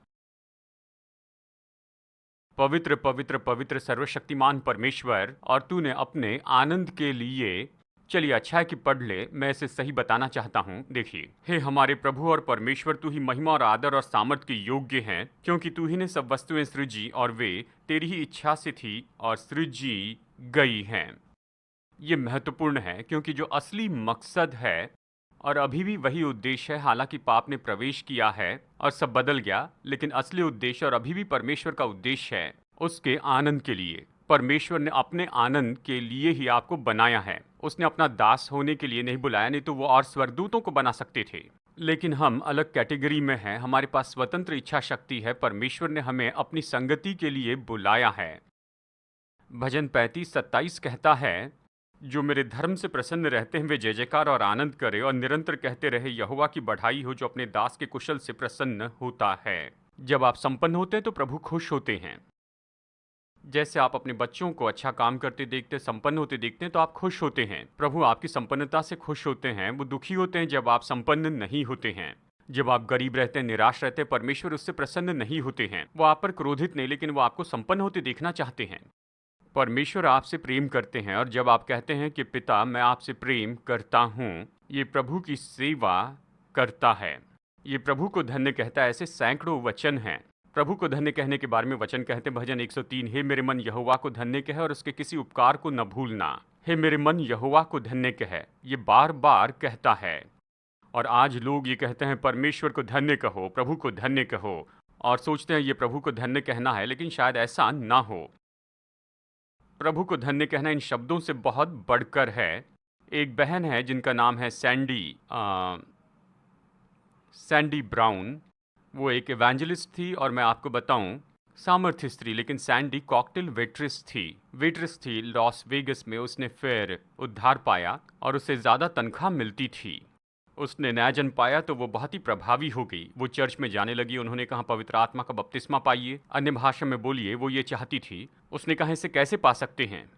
पवित्र पवित्र पवित्र सर्वशक्तिमान परमेश्वर, और तूने अपने आनंद के लिए, चलिए अच्छा है कि पढ़ ले, मैं इसे सही बताना चाहता हूँ। देखिए, हे हमारे प्रभु और परमेश्वर, तू ही महिमा और आदर और सामर्थ के योग्य हैं, क्योंकि तू ही ने सब वस्तुएं सृजी और वे तेरी ही इच्छा से थी और सृजी गई हैं। ये महत्वपूर्ण है क्योंकि जो असली मकसद है और अभी भी वही उद्देश्य है, हालांकि पाप ने प्रवेश किया है और सब बदल गया, लेकिन असली उद्देश्य और अभी भी परमेश्वर का उद्देश्य है उसके आनंद के लिए। परमेश्वर ने अपने आनंद के लिए ही आपको बनाया है। उसने अपना दास होने के लिए नहीं बुलाया, नहीं तो वो और स्वर्गदूतों को बना सकते थे। लेकिन हम अलग कैटेगरी में हैं, हमारे पास स्वतंत्र इच्छा शक्ति है। परमेश्वर ने हमें अपनी संगति के लिए बुलाया है। भजन 35:27 कहता है, जो मेरे धर्म से प्रसन्न रहते हैं वे जय जयकार और आनंद करे और निरंतर कहते रहे, यहोवा की बढ़ाई हो, जो अपने दास के कुशल से प्रसन्न होता है। जब आप संपन्न होते हैं तो प्रभु खुश होते हैं। जैसे आप अपने बच्चों को अच्छा काम करते देखते, संपन्न होते देखते हैं तो आप खुश होते हैं। प्रभु आपकी संपन्नता से खुश होते हैं। वो दुखी होते हैं जब आप संपन्न नहीं होते हैं। जब आप गरीब रहते हैं, निराश रहते हैं, परमेश्वर उससे प्रसन्न नहीं होते हैं। वो आप पर क्रोधित नहीं, लेकिन वो आपको संपन्न होते देखना चाहते हैं। परमेश्वर आपसे प्रेम करते हैं, और जब आप कहते हैं कि पिता मैं आपसे प्रेम करता हूँ, ये प्रभु की सेवा करता है। ये प्रभु को धन्य कहता है। ऐसे सैकड़ों वचन हैं। प्रभु को धन्य कहने के बारे में वचन कहते हैं भजन 103, हे मेरे मन यहोवा को धन्य कह और उसके किसी उपकार को न भूलना। हे मेरे मन यहोवा को धन्य कह, ये बार बार कहता है। और आज लोग ये कहते हैं परमेश्वर को धन्य कहो, प्रभु को धन्य कहो, और सोचते हैं ये प्रभु को धन्य कहना है, लेकिन शायद ऐसा ना हो। प्रभु को धन्य कहना इन शब्दों से बहुत बढ़कर है। एक बहन है जिनका नाम है सैंडी ब्राउन। वो एक इवेंजलिस्ट थी, और मैं आपको बताऊं, सामर्थ्य स्त्री, लेकिन सैंडी कॉकटेल वेट्रेस थी लॉस वेगस में। उसने फिर उद्धार पाया और उसे ज़्यादा तनख्वाह मिलती थी। उसने नया जन्म पाया तो वो बहुत ही प्रभावी हो गई। वो चर्च में जाने लगी। उन्होंने कहा पवित्र आत्मा का बपतिस्मा पाइए, अन्य भाषा में बोलिए। वो ये चाहती थी। उसने कहा इसे कैसे पा सकते हैं?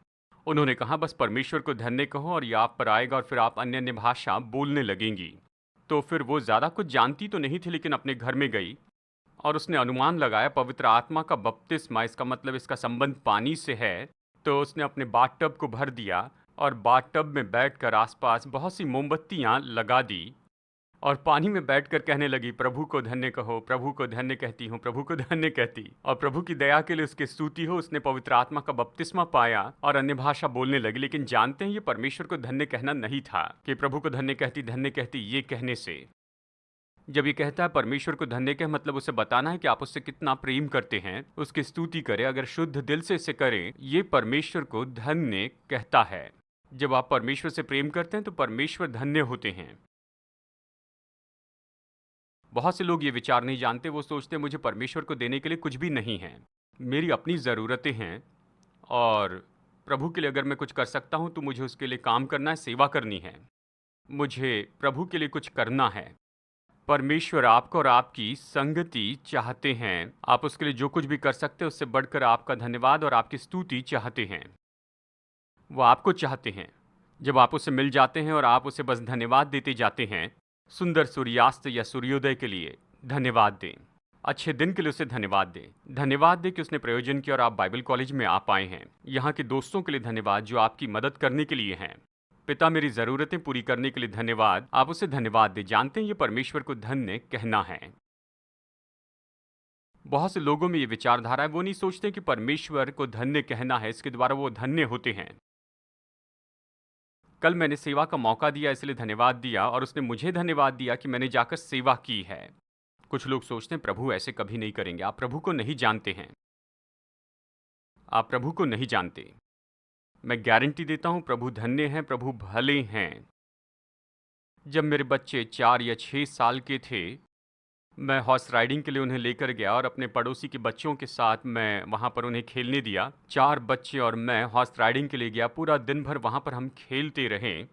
उन्होंने कहा बस परमेश्वर को धन्य कहो और ये आप पर आएगा, और फिर आप अन्य अन्य भाषा बोलने लगेंगी। तो फिर वो ज़्यादा कुछ जानती तो नहीं थी, लेकिन अपने घर में गई और उसने अनुमान लगाया पवित्र आत्मा का बपतिस्मा, इसका मतलब इसका संबंध पानी से है। तो उसने अपने बाथटब को भर दिया और बाथटब में बैठकर आसपास बहुत सी मोमबत्तियां लगा दी, और पानी में बैठकर कहने लगी प्रभु को धन्य कहो, प्रभु को धन्य कहती हूँ, प्रभु को धन्य कहती। और प्रभु की दया के लिए उसकी स्तुति हो। उसने पवित्र आत्मा का बपतिस्मा पाया और अन्य भाषा बोलने लगी। लेकिन जानते हैं ये परमेश्वर को धन्य कहना नहीं था कि प्रभु को धन्य कहती ये कहने से। जब ये कहता है परमेश्वर को धन्य कह, मतलब उसे बताना है कि आप उससे कितना प्रेम करते हैं, उसकी स्तुति करें। अगर शुद्ध दिल से इसे करें, ये परमेश्वर को धन्य कहता है। जब आप परमेश्वर से प्रेम करते हैं तो परमेश्वर धन्य होते हैं। बहुत से लोग ये विचार नहीं जानते। वो सोचते हैं मुझे परमेश्वर को देने के लिए कुछ भी नहीं है, मेरी अपनी ज़रूरतें हैं, और प्रभु के लिए अगर मैं कुछ कर सकता हूँ तो मुझे उसके लिए काम करना है, सेवा करनी है, मुझे प्रभु के लिए कुछ करना है। परमेश्वर आपको और आपकी संगति चाहते हैं। आप उसके लिए जो कुछ भी कर सकते हैं उससे बढ़कर आपका धन्यवाद और आपकी स्तुति चाहते हैं। वो आपको चाहते हैं। जब आप उसे मिल जाते हैं और आप उसे बस धन्यवाद देते जाते हैं, सुंदर सूर्यास्त या सूर्योदय के लिए धन्यवाद दें, अच्छे दिन के लिए उसे धन्यवाद दें। धन्यवाद दें कि उसने प्रयोजन किया और आप बाइबल कॉलेज में आ पाए हैं। यहाँ के दोस्तों के लिए धन्यवाद जो आपकी मदद करने के लिए हैं। पिता मेरी ज़रूरतें पूरी करने के लिए धन्यवाद। आप उसे धन्यवाद दें। जानते हैं ये परमेश्वर को धन्य कहना है। बहुत से लोगों में ये विचारधारा है, वो नहीं सोचते कि परमेश्वर को धन्य कहना है, इसके द्वारा वो धन्य होते हैं। कल मैंने सेवा का मौका दिया, इसलिए धन्यवाद दिया, और उसने मुझे धन्यवाद दिया कि मैंने जाकर सेवा की है। कुछ लोग सोचते हैं प्रभु ऐसे कभी नहीं करेंगे। आप प्रभु को नहीं जानते हैं। आप प्रभु को नहीं जानते। मैं गारंटी देता हूं प्रभु धन्य हैं, प्रभु भले हैं। जब मेरे बच्चे 4 या 6 साल के थे, मैं हॉर्स राइडिंग के लिए उन्हें लेकर गया और अपने पड़ोसी के बच्चों के साथ मैं वहां पर उन्हें खेलने दिया। 4 बच्चे और मैं हॉर्स राइडिंग के लिए गया। पूरा दिन भर वहां पर हम खेलते रहे।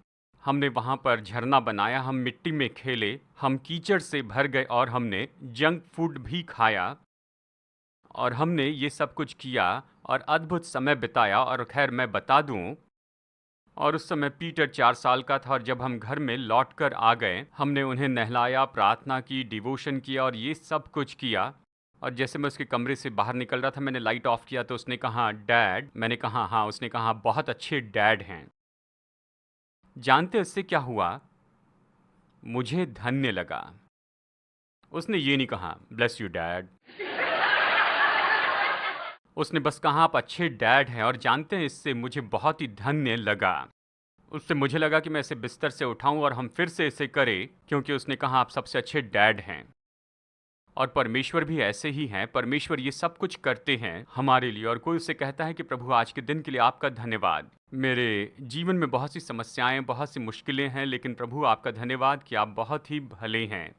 हमने वहां पर झरना बनाया, हम मिट्टी में खेले, हम कीचड़ से भर गए, और हमने जंक फूड भी खाया, और हमने ये सब कुछ किया और अद्भुत समय बिताया। और खैर मैं बता दूं, और उस समय पीटर 4 साल का था, और जब हम घर में लौट कर आ गए, हमने उन्हें नहलाया, प्रार्थना की, डिवोशन किया, और ये सब कुछ किया। और जैसे मैं उसके कमरे से बाहर निकल रहा था, मैंने लाइट ऑफ किया तो उसने कहा डैड। मैंने कहा हाँ। उसने कहा बहुत अच्छे डैड हैं। जानते इससे क्या हुआ? मुझे धन्य लगा। उसने ये नहीं कहा ब्लेस यू डैड। उसने बस कहा आप अच्छे डैड हैं। और जानते हैं इससे मुझे बहुत ही धन्य लगा। उससे मुझे लगा कि मैं इसे बिस्तर से उठाऊं और हम फिर से इसे करें, क्योंकि उसने कहा आप सबसे अच्छे डैड हैं। और परमेश्वर भी ऐसे ही हैं। परमेश्वर ये सब कुछ करते हैं हमारे लिए। और कोई उससे कहता है कि प्रभु आज के दिन के लिए आपका धन्यवाद। मेरे जीवन में बहुत सी समस्याएं, बहुत सी मुश्किलें हैं, लेकिन प्रभु आपका धन्यवाद कि आप बहुत ही भले हैं।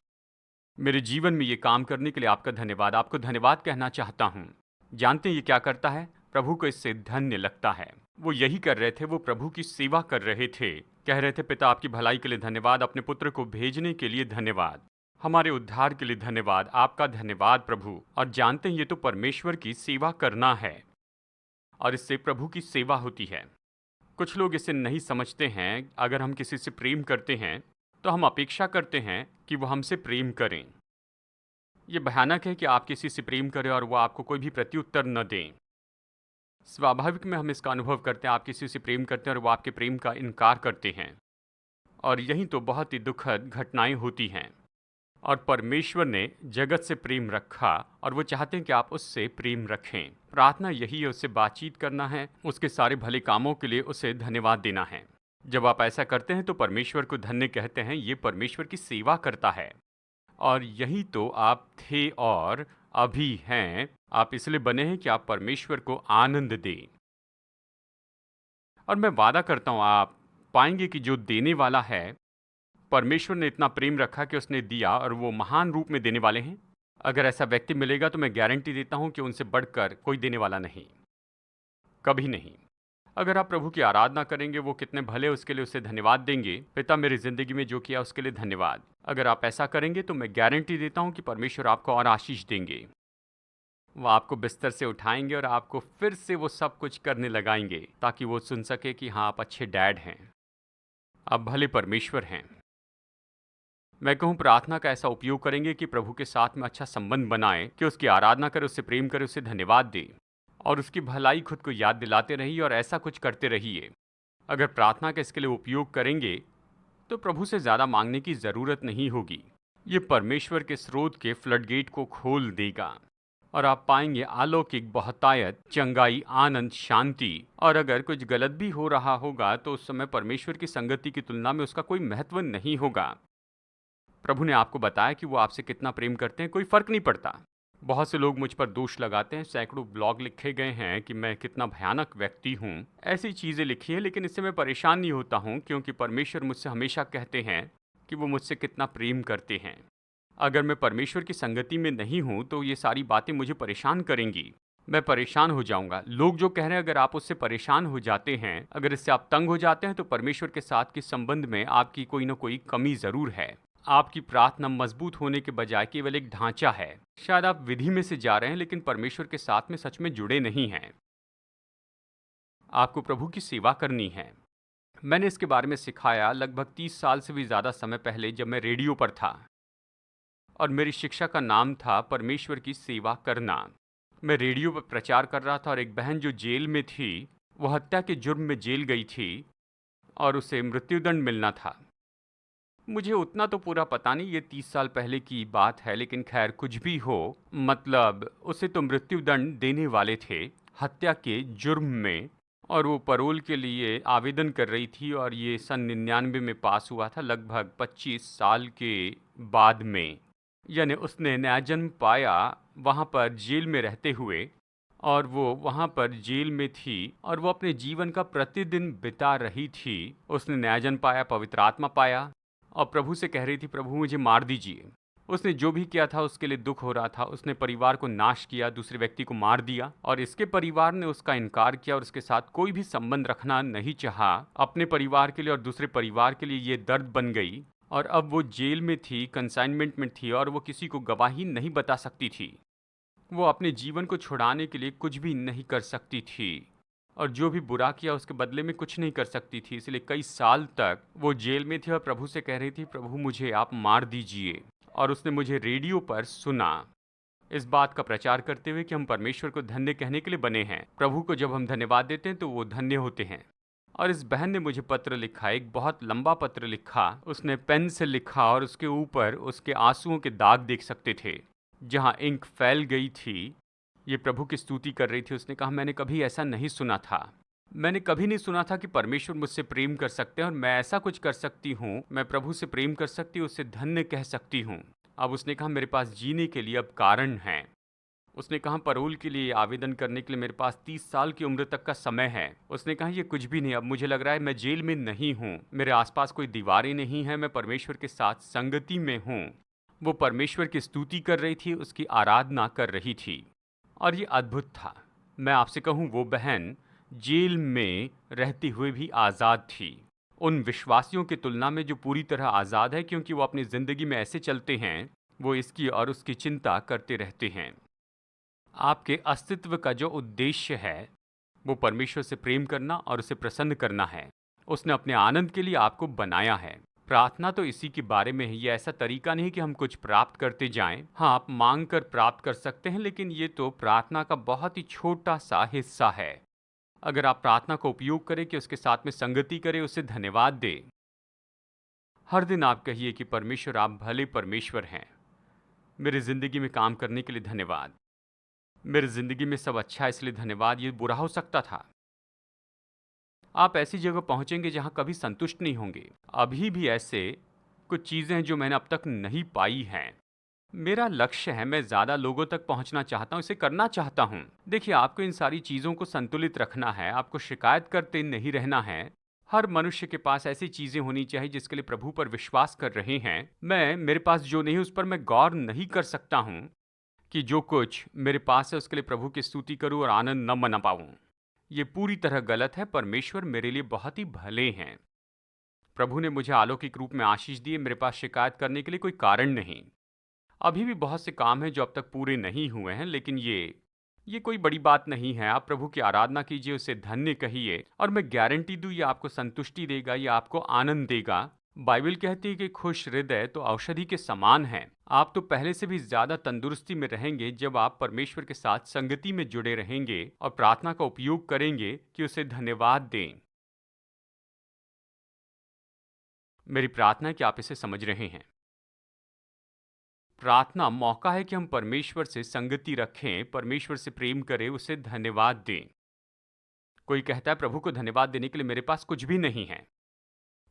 मेरे जीवन में ये काम करने के लिए आपका धन्यवाद। आपको धन्यवाद कहना चाहता हूँ। जानते हैं ये क्या करता है? प्रभु को इससे धन्य लगता है। वो यही कर रहे थे। वो प्रभु की सेवा कर रहे थे। कह रहे थे पिता आपकी भलाई के लिए धन्यवाद, अपने पुत्र को भेजने के लिए धन्यवाद, हमारे उद्धार के लिए धन्यवाद, आपका धन्यवाद प्रभु। और जानते हैं ये तो परमेश्वर की सेवा करना है। और इससे प्रभु की सेवा होती है। कुछ लोग इसे नहीं समझते हैं। अगर हम किसी से प्रेम करते हैं तो हम अपेक्षा करते हैं कि वो हमसे प्रेम करें। ये भयानक है कि आप किसी से प्रेम करें और वो आपको कोई भी प्रत्युत्तर न दें। स्वाभाविक में हम इसका अनुभव करते हैं। आप किसी से प्रेम करते हैं और वो आपके प्रेम का इनकार करते हैं, और यही तो बहुत ही दुखद घटनाएं होती हैं। और परमेश्वर ने जगत से प्रेम रखा और वो चाहते हैं कि आप उससे प्रेम रखें। प्रार्थना यही है, उससे बातचीत करना है, उसके सारे भले कामों के लिए उसे धन्यवाद देना है। जब आप ऐसा करते हैं तो परमेश्वर को धन्य कहते हैं। ये परमेश्वर की सेवा करता है, और यही तो आप थे और अभी हैं। आप इसलिए बने हैं कि आप परमेश्वर को आनंद दें। और मैं वादा करता हूँ आप पाएंगे कि जो देने वाला है, परमेश्वर ने इतना प्रेम रखा कि उसने दिया, और वो महान रूप में देने वाले हैं। अगर ऐसा व्यक्ति मिलेगा तो मैं गारंटी देता हूं कि उनसे बढ़कर कोई देने वाला नहीं, कभी नहीं। अगर आप प्रभु की आराधना करेंगे, वो कितने भले, उसके लिए उसे धन्यवाद देंगे। पिता, मेरी जिंदगी में जो किया उसके लिए धन्यवाद। अगर आप ऐसा करेंगे तो मैं गारंटी देता हूं कि परमेश्वर आपको और आशीष देंगे। वो आपको बिस्तर से उठाएंगे और आपको फिर से वो सब कुछ करने लगाएंगे, ताकि वो सुन सके कि हाँ, आप अच्छे डैड हैं, आप भले परमेश्वर हैं। मैं कहूँ प्रार्थना का ऐसा उपयोग करेंगे कि प्रभु के साथ में अच्छा संबंध बनाएं, कि उसकी आराधना करें, उससे प्रेम करें, उसे धन्यवाद दें, और उसकी भलाई खुद को याद दिलाते रहिए और ऐसा कुछ करते रहिए। अगर प्रार्थना का इसके लिए उपयोग करेंगे तो प्रभु से ज़्यादा मांगने की ज़रूरत नहीं होगी। ये परमेश्वर के स्रोत के फ्लडगेट को खोल देगा, और आप पाएंगे अलौकिक बहुतायत, चंगाई, आनंद, शांति। और अगर कुछ गलत भी हो रहा होगा तो उस समय परमेश्वर की संगति की तुलना में उसका कोई महत्व नहीं होगा। प्रभु ने आपको बताया कि वो आपसे कितना प्रेम करते हैं, कोई फर्क नहीं पड़ता। बहुत से लोग मुझ पर दोष लगाते हैं, सैकड़ों ब्लॉग लिखे गए हैं कि मैं कितना भयानक व्यक्ति हूँ, ऐसी चीज़ें लिखी हैं, लेकिन इससे मैं परेशान नहीं होता हूँ, क्योंकि परमेश्वर मुझसे हमेशा कहते हैं कि वो मुझसे कितना प्रेम करते हैं। अगर मैं परमेश्वर की संगति में नहीं हूँ तो ये सारी बातें मुझे परेशान करेंगी, मैं परेशान हो जाऊंगा। लोग जो कह रहे हैं, अगर आप उससे परेशान हो जाते हैं, अगर इससे आप तंग हो जाते हैं, तो परमेश्वर के साथ के संबंध में आपकी कोई ना कोई कमी ज़रूर है। आपकी प्रार्थना मजबूत होने के बजाय केवल एक ढांचा है। शायद आप विधि में से जा रहे हैं, लेकिन परमेश्वर के साथ में सच में जुड़े नहीं हैं। आपको प्रभु की सेवा करनी है। मैंने इसके बारे में सिखाया लगभग 30 साल से भी ज़्यादा समय पहले, जब मैं रेडियो पर था, और मेरी शिक्षा का नाम था परमेश्वर की सेवा करना। मैं रेडियो पर प्रचार कर रहा था, और एक बहन जो जेल में थी, वो हत्या के जुर्म में जेल गई थी और उसे मृत्युदंड मिलना था। मुझे उतना तो पूरा पता नहीं, ये 30 साल पहले की बात है, लेकिन खैर कुछ भी हो, मतलब उसे तो मृत्युदंड देने वाले थे हत्या के जुर्म में, और वो परोल के लिए आवेदन कर रही थी, और ये सन 99 में पास हुआ था, लगभग 25 साल के बाद में। यानी उसने नया जन्म पाया वहाँ पर जेल में रहते हुए, और वो वहाँ पर जेल में थी और वो अपने जीवन का प्रतिदिन बिता रही थी। उसने नया जन्म पाया, पवित्र आत्मा पाया, और प्रभु से कह रही थी, प्रभु मुझे मार दीजिए। उसने जो भी किया था उसके लिए दुख हो रहा था। उसने परिवार को नाश किया, दूसरे व्यक्ति को मार दिया, और इसके परिवार ने उसका इनकार किया और उसके साथ कोई भी संबंध रखना नहीं चाहा। अपने परिवार के लिए और दूसरे परिवार के लिए ये दर्द बन गई, और अब वो जेल में थी, कंसाइनमेंट में थी, और वो किसी को गवाही नहीं बता सकती थी। वो अपने जीवन को छुड़ाने के लिए कुछ भी नहीं कर सकती थी, और जो भी बुरा किया उसके बदले में कुछ नहीं कर सकती थी। इसलिए कई साल तक वो जेल में थी और प्रभु से कह रही थी, प्रभु मुझे आप मार दीजिए। और उसने मुझे रेडियो पर सुना, इस बात का प्रचार करते हुए कि हम परमेश्वर को धन्य कहने के लिए बने हैं। प्रभु को जब हम धन्यवाद देते हैं तो वो धन्य होते हैं। और इस बहन ने मुझे पत्र लिखा, एक बहुत लंबा पत्र लिखा। उसने पेन से लिखा, और उसके ऊपर उसके आंसुओं के दाग देख सकते थे, जहाँ इंक फैल गई थी। ये प्रभु की स्तुति कर रही थी। उसने कहा, मैंने कभी ऐसा नहीं सुना था। मैंने कभी नहीं सुना था कि परमेश्वर मुझसे प्रेम कर सकते हैं और मैं ऐसा कुछ कर सकती हूँ। मैं प्रभु से प्रेम कर सकती हूँ, उससे धन्य कह सकती हूँ। अब उसने कहा, मेरे पास जीने के लिए अब कारण है। उसने कहा, परोल के लिए आवेदन करने के लिए मेरे पास 30 साल की उम्र तक का समय है। उसने कहा, ये कुछ भी नहीं, अब मुझे लग रहा है मैं जेल में नहीं हूँ, मेरे आसपास कोई दीवारें नहीं हैं, मैं परमेश्वर के साथ संगति में हूँ। वो परमेश्वर की स्तुति कर रही थी, उसकी आराधना कर रही थी, और ये अद्भुत था। मैं आपसे कहूँ, वो बहन जेल में रहते हुए भी आज़ाद थी, उन विश्वासियों की तुलना में जो पूरी तरह आज़ाद है, क्योंकि वो अपनी ज़िंदगी में ऐसे चलते हैं, वो इसकी और उसकी चिंता करते रहते हैं। आपके अस्तित्व का जो उद्देश्य है वो परमेश्वर से प्रेम करना और उसे प्रसन्न करना है। उसने अपने आनंद के लिए आपको बनाया है। प्रार्थना तो इसी के बारे में है। ये ऐसा तरीका नहीं कि हम कुछ प्राप्त करते जाएं। हाँ, आप मांग कर प्राप्त कर सकते हैं, लेकिन ये तो प्रार्थना का बहुत ही छोटा सा हिस्सा है। अगर आप प्रार्थना का उपयोग करें कि उसके साथ में संगति करें, उसे धन्यवाद दें। हर दिन आप कहिए कि परमेश्वर, आप भले परमेश्वर हैं। मेरी ज़िंदगी में काम करने के लिए धन्यवाद। मेरी ज़िंदगी में सब अच्छा है, इसलिए धन्यवाद। ये बुरा हो सकता था। आप ऐसी जगह पहुंचेंगे जहां कभी संतुष्ट नहीं होंगे। अभी भी ऐसे कुछ चीज़ें हैं जो मैंने अब तक नहीं पाई हैं। मेरा लक्ष्य है, मैं ज़्यादा लोगों तक पहुंचना चाहता हूं, इसे करना चाहता हूं। देखिए, आपको इन सारी चीज़ों को संतुलित रखना है। आपको शिकायत करते नहीं रहना है। हर मनुष्य के पास ऐसी चीज़ें होनी चाहिए जिसके लिए प्रभु पर विश्वास कर रहे हैं। मेरे पास जो नहीं उस पर मैं गौर नहीं कर सकता हूं कि जो कुछ मेरे पास है उसके लिए प्रभु की स्तुति करूं और आनंद न मना पाऊं। ये पूरी तरह गलत है। परमेश्वर मेरे लिए बहुत ही भले हैं। प्रभु ने मुझे अलौकिक रूप में आशीष दी है। मेरे पास शिकायत करने के लिए कोई कारण नहीं। अभी भी बहुत से काम हैं जो अब तक पूरे नहीं हुए हैं, लेकिन ये कोई बड़ी बात नहीं है। आप प्रभु की आराधना कीजिए, उसे धन्य कहिए, और मैं गारंटी दूं, ये आपको संतुष्टि देगा, ये आपको आनंद देगा। बाइबल कहती है कि खुश हृदय तो औषधि के समान है। आप तो पहले से भी ज्यादा तंदुरुस्ती में रहेंगे जब आप परमेश्वर के साथ संगति में जुड़े रहेंगे और प्रार्थना का उपयोग करेंगे कि उसे धन्यवाद दें। मेरी प्रार्थना है कि आप इसे समझ रहे हैं। प्रार्थना मौका है कि हम परमेश्वर से संगति रखें, परमेश्वर से प्रेम करें, उसे धन्यवाद दें। कोई कहता है प्रभु को धन्यवाद देने के लिए मेरे पास कुछ भी नहीं है।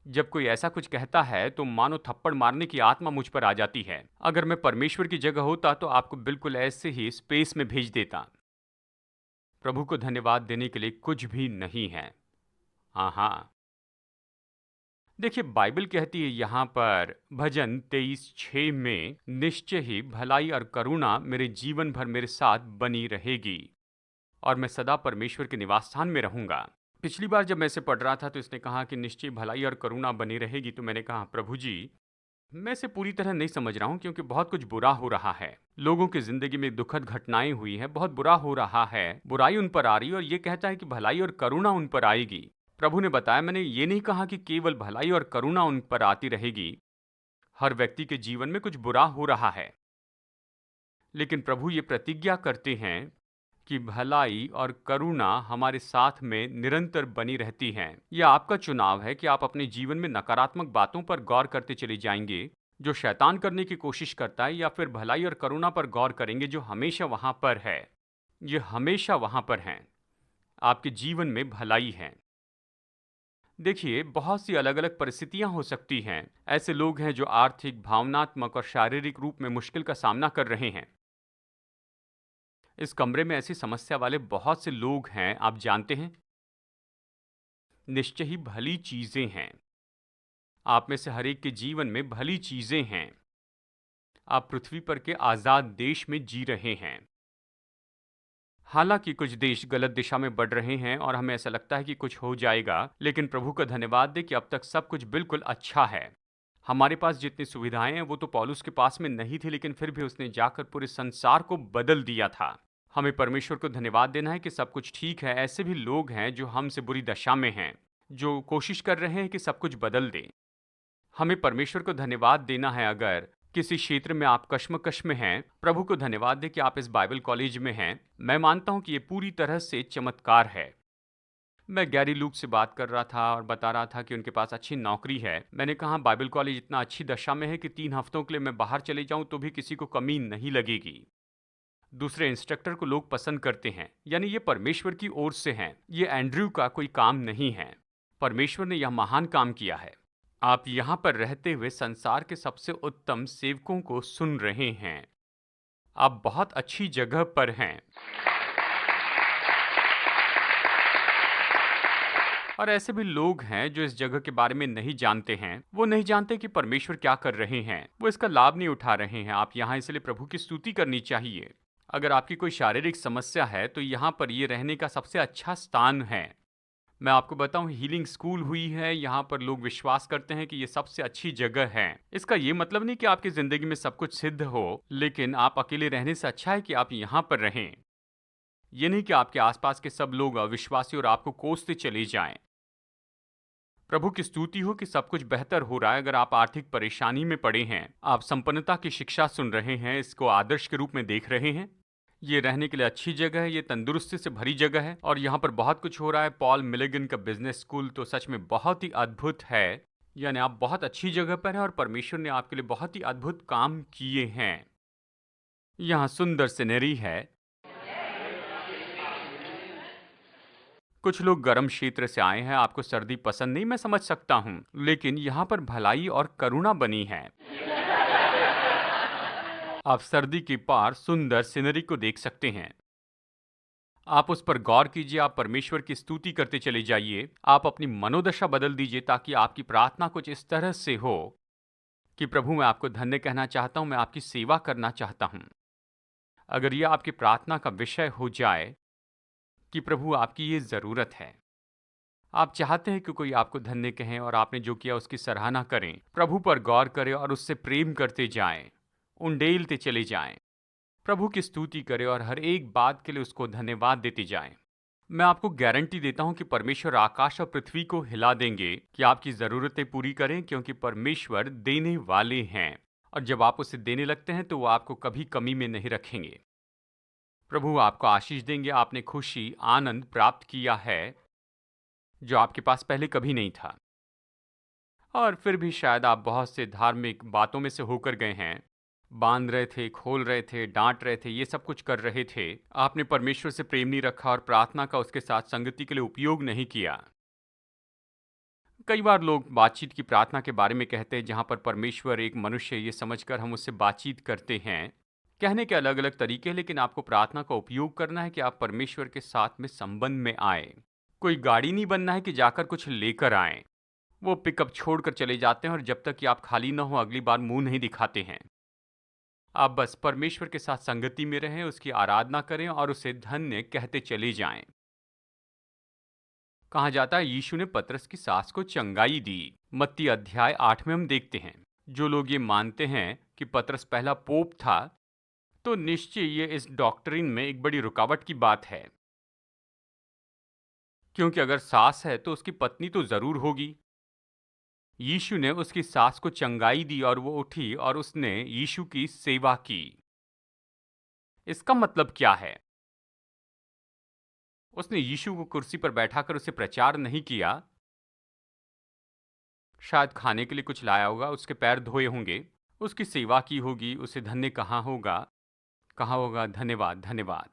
जब कोई ऐसा कुछ कहता है तो मानो थप्पड़ मारने की आत्मा मुझ पर आ जाती है। अगर मैं परमेश्वर की जगह होता तो आपको बिल्कुल ऐसे ही स्पेस में भेज देता। प्रभु को धन्यवाद देने के लिए कुछ भी नहीं है। हाँ, देखिए, बाइबल कहती है यहाँ पर भजन 23:6 में, निश्चय ही भलाई और करुणा मेरे जीवन भर मेरे साथ बनी रहेगी और मैं सदा परमेश्वर के निवास स्थान में रहूंगा। पिछली बार जब मैं इसे पढ़ रहा था तो इसने कहा कि निश्चय भलाई और करुणा बनी रहेगी, तो मैंने कहा प्रभु जी, मैं इसे पूरी तरह नहीं समझ रहा हूँ, क्योंकि बहुत कुछ बुरा हो रहा है। लोगों की जिंदगी में दुखद घटनाएं हुई हैं, बहुत बुरा हो रहा है, बुराई उन पर आ रही है, और ये कहता है कि भलाई और करुणा उन पर आएगी। प्रभु ने बताया, मैंने ये नहीं कहा कि केवल भलाई और करुणा उन पर आती रहेगी। हर व्यक्ति के जीवन में कुछ बुरा हो रहा है, लेकिन प्रभु ये प्रतिज्ञा करते हैं कि भलाई और करुणा हमारे साथ में निरंतर बनी रहती हैं। यह आपका चुनाव है कि आप अपने जीवन में नकारात्मक बातों पर गौर करते चले जाएंगे जो शैतान करने की कोशिश करता है, या फिर भलाई और करुणा पर गौर करेंगे जो हमेशा वहां पर है। ये हमेशा वहां पर हैं। आपके जीवन में भलाई है। देखिए, बहुत सी अलग अलग परिस्थितियां हो सकती हैं। ऐसे लोग हैं जो आर्थिक, भावनात्मक और शारीरिक रूप में मुश्किल का सामना कर रहे हैं। इस कमरे में ऐसी समस्या वाले बहुत से लोग हैं, आप जानते हैं। निश्चय ही भली चीजें हैं। आप में से हर एक के जीवन में भली चीजें हैं। आप पृथ्वी पर के आजाद देश में जी रहे हैं। हालांकि कुछ देश गलत दिशा में बढ़ रहे हैं और हमें ऐसा लगता है कि कुछ हो जाएगा, लेकिन प्रभु का धन्यवाद दे कि अब तक सब कुछ बिल्कुल अच्छा है। हमारे पास जितनी सुविधाएं हैं वो तो पौलुस के पास में नहीं थी, लेकिन फिर भी उसने जाकर पूरे संसार को बदल दिया था। हमें परमेश्वर को धन्यवाद देना है कि सब कुछ ठीक है। ऐसे भी लोग हैं जो हमसे बुरी दशा में हैं, जो कोशिश कर रहे हैं कि सब कुछ बदल दें। हमें परमेश्वर को धन्यवाद देना है। अगर किसी क्षेत्र में आप कश्मकश में हैं, प्रभु को धन्यवाद दें कि आप इस बाइबल कॉलेज में हैं। मैं मानता हूं कि ये पूरी तरह से चमत्कार है। मैं गैरी लूक से बात कर रहा था और बता रहा था कि उनके पास अच्छी नौकरी है। मैंने कहा, बाइबल कॉलेज इतना अच्छी दशा में है कि 3 हफ्तों के लिए मैं बाहर चले जाऊं तो भी किसी को कमी नहीं लगेगी। दूसरे इंस्ट्रक्टर को लोग पसंद करते हैं, यानी ये परमेश्वर की ओर से हैं। ये एंड्रयू का कोई काम नहीं है। परमेश्वर ने यह महान काम किया है। आप यहाँ पर रहते हुए संसार के सबसे उत्तम सेवकों को सुन रहे हैं। आप बहुत अच्छी जगह पर हैं। और ऐसे भी लोग हैं जो इस जगह के बारे में नहीं जानते हैं। वो नहीं जानते कि परमेश्वर क्या कर रहे हैं, वो इसका लाभ नहीं उठा रहे हैं। आप यहाँ इसलिए प्रभु की स्तुति करनी चाहिए। अगर आपकी कोई शारीरिक समस्या है तो यहाँ पर ये रहने का सबसे अच्छा स्थान है। मैं आपको बताऊं, हीलिंग स्कूल हुई है। यहाँ पर लोग विश्वास करते हैं कि ये सबसे अच्छी जगह है। इसका ये मतलब नहीं कि आपकी जिंदगी में सब कुछ सिद्ध हो, लेकिन आप अकेले रहने से अच्छा है कि आप यहाँ पर रहें। ये नहीं कि आपके आसपास के सब लोग अविश्वासी और आपको कोसते चले जाएं। प्रभु की स्तुति हो कि सब कुछ बेहतर हो रहा है। अगर आप आर्थिक परेशानी में पड़े हैं, आप संपन्नता की शिक्षा सुन रहे हैं, इसको आदर्श के रूप में देख रहे हैं, ये रहने के लिए अच्छी जगह है, ये तंदुरुस्ती से भरी जगह है और यहाँ पर बहुत कुछ हो रहा है। पॉल मिलिगन का बिजनेस स्कूल तो सच में बहुत ही अद्भुत है। यानी आप बहुत अच्छी जगह पर हैं और परमेश्वर ने आपके लिए बहुत ही अद्भुत काम किए हैं। यहाँ सुंदर सिनेरी है। कुछ लोग गर्म क्षेत्र से आए हैं, आपको सर्दी पसंद नहीं, मैं समझ सकता हूँ, लेकिन यहाँ पर भलाई और करुणा बनी है। आप सर्दी के पार सुंदर सिनरी को देख सकते हैं। आप उस पर गौर कीजिए, आप परमेश्वर की स्तुति करते चले जाइए, आप अपनी मनोदशा बदल दीजिए ताकि आपकी प्रार्थना कुछ इस तरह से हो कि प्रभु मैं आपको धन्य कहना चाहता हूं, मैं आपकी सेवा करना चाहता हूं। अगर यह आपकी प्रार्थना का विषय हो जाए कि प्रभु आपकी ये जरूरत है, आप चाहते हैं कि कोई आपको धन्य कहें और आपने जो किया उसकी सराहना करें, प्रभु पर गौर करें और उससे प्रेम करते जाएं, उंडेलते चले जाएं, प्रभु की स्तुति करें और हर एक बात के लिए उसको धन्यवाद देते जाएं। मैं आपको गारंटी देता हूं कि परमेश्वर आकाश और पृथ्वी को हिला देंगे कि आपकी जरूरतें पूरी करें, क्योंकि परमेश्वर देने वाले हैं और जब आप उसे देने लगते हैं तो वो आपको कभी कमी में नहीं रखेंगे। प्रभु आपको आशीष देंगे। आपने खुशी, आनंद प्राप्त किया है जो आपके पास पहले कभी नहीं था। और फिर भी शायद आप बहुत से धार्मिक बातों में से होकर गए हैं, बांध रहे थे, खोल रहे थे, डांट रहे थे, ये सब कुछ कर रहे थे। आपने परमेश्वर से प्रेम नहीं रखा और प्रार्थना का उसके साथ संगति के लिए उपयोग नहीं किया। कई बार लोग बातचीत की प्रार्थना के बारे में कहते हैं जहां पर परमेश्वर एक मनुष्य, ये समझकर हम उससे बातचीत करते हैं। कहने के अलग अलग तरीके हैं, लेकिन आपको प्रार्थना का उपयोग करना है कि आप परमेश्वर के साथ में संबंध में आए। कोई गाड़ी नहीं बनना है कि जाकर कुछ लेकर आए। वो पिकअप छोड़कर चले जाते हैं और जब तक कि आप खाली ना हो अगली बार मुंह नहीं दिखाते हैं। आप बस परमेश्वर के साथ संगति में रहें, उसकी आराधना करें और उसे धन्य कहते चले जाएं। कहा जाता है यीशु ने पतरस की सास को चंगाई दी। मत्ती अध्याय 8 में हम देखते हैं। जो लोग ये मानते हैं कि पतरस पहला पोप था, तो निश्चय ये इस डॉक्ट्रिन में एक बड़ी रुकावट की बात है, क्योंकि अगर सास है तो उसकी पत्नी तो जरूर होगी। यीशु ने उसकी सास को चंगाई दी और वो उठी और उसने यीशु की सेवा की। इसका मतलब क्या है? उसने यीशु को कुर्सी पर बैठाकर उसे प्रचार नहीं किया। शायद खाने के लिए कुछ लाया होगा, उसके पैर धोए होंगे, उसकी सेवा की होगी, उसे धन्य कहा होगा धन्यवाद धन्यवाद।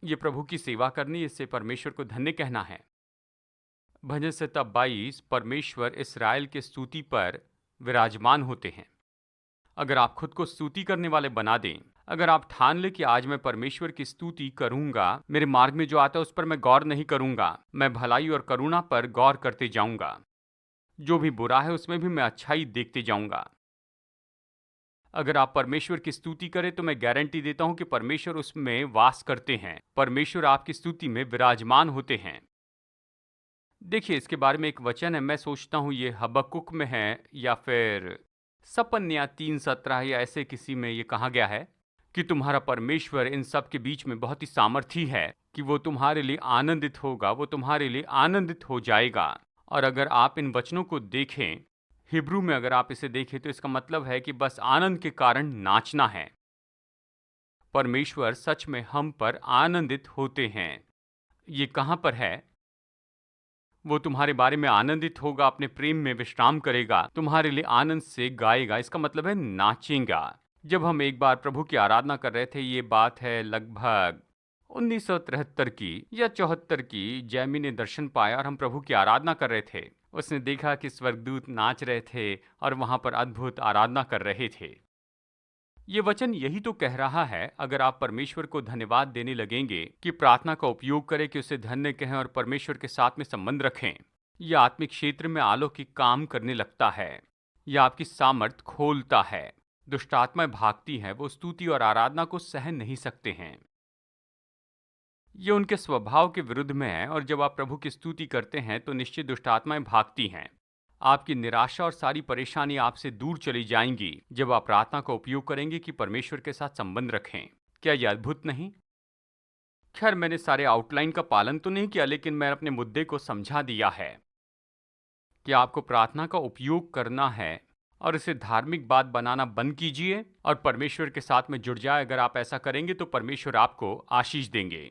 ये प्रभु की सेवा करनी, इससे परमेश्वर को धन्य कहना है। भजन संहिता 22, परमेश्वर इस्राएल के स्तुति पर विराजमान होते हैं। अगर आप खुद को स्तुति करने वाले बना दें, अगर आप ठान लें कि आज मैं परमेश्वर की स्तुति करूंगा, मेरे मार्ग में जो आता है उस पर मैं गौर नहीं करूंगा, मैं भलाई और करुणा पर गौर करते जाऊंगा, जो भी बुरा है उसमें भी मैं अच्छाई देखते जाऊंगा। अगर आप परमेश्वर की स्तुति करें तो मैं गारंटी देता हूं कि परमेश्वर उसमें वास करते हैं, परमेश्वर आपकी स्तुति में विराजमान होते हैं। देखिए, इसके बारे में एक वचन है, मैं सोचता हूं ये हबक्कुक में है या फिर सपन्या 3:17 या ऐसे किसी में ये कहा गया है कि तुम्हारा परमेश्वर इन सब के बीच में बहुत ही सामर्थी है कि वो तुम्हारे लिए आनंदित होगा, वो तुम्हारे लिए आनंदित हो जाएगा। और अगर आप इन वचनों को देखें, हिब्रू में अगर आप इसे देखें तो इसका मतलब है कि बस आनंद के कारण नाचना है। परमेश्वर सच में हम पर आनंदित होते हैं। ये कहाँ पर है? वो तुम्हारे बारे में आनंदित होगा, अपने प्रेम में विश्राम करेगा, तुम्हारे लिए आनंद से गाएगा, इसका मतलब है नाचेगा। जब हम एक बार प्रभु की आराधना कर रहे थे, ये बात है लगभग 1973 की या 74 की, जैमी ने दर्शन पाया और हम प्रभु की आराधना कर रहे थे। उसने देखा कि स्वर्गदूत नाच रहे थे और वहां पर अद्भुत आराधना कर रहे थे। ये वचन यही तो कह रहा है, अगर आप परमेश्वर को धन्यवाद देने लगेंगे कि प्रार्थना का उपयोग करें, कि उसे धन्य कहें और परमेश्वर के साथ में संबंध रखें, यह आत्मिक क्षेत्र में अलौकिक काम करने लगता है। यह आपकी सामर्थ खोलता है। दुष्ट आत्माएं भागती हैं, वो स्तुति और आराधना को सहन नहीं सकते हैं। ये उनके स्वभाव के विरुद्ध में है और जब आप प्रभु की स्तुति करते हैं तो निश्चित दुष्ट आत्माएं भागती हैं। आपकी निराशा और सारी परेशानी आपसे दूर चली जाएंगी जब आप प्रार्थना का उपयोग करेंगे कि परमेश्वर के साथ संबंध रखें। क्या यह अद्भुत नहीं? खैर, मैंने सारे आउटलाइन का पालन तो नहीं किया, लेकिन मैं अपने मुद्दे को समझा दिया है कि आपको प्रार्थना का उपयोग करना है और इसे धार्मिक बात बनाना बंद कीजिए और परमेश्वर के साथ में जुड़ जाए। अगर आप ऐसा करेंगे तो परमेश्वर आपको आशीष देंगे।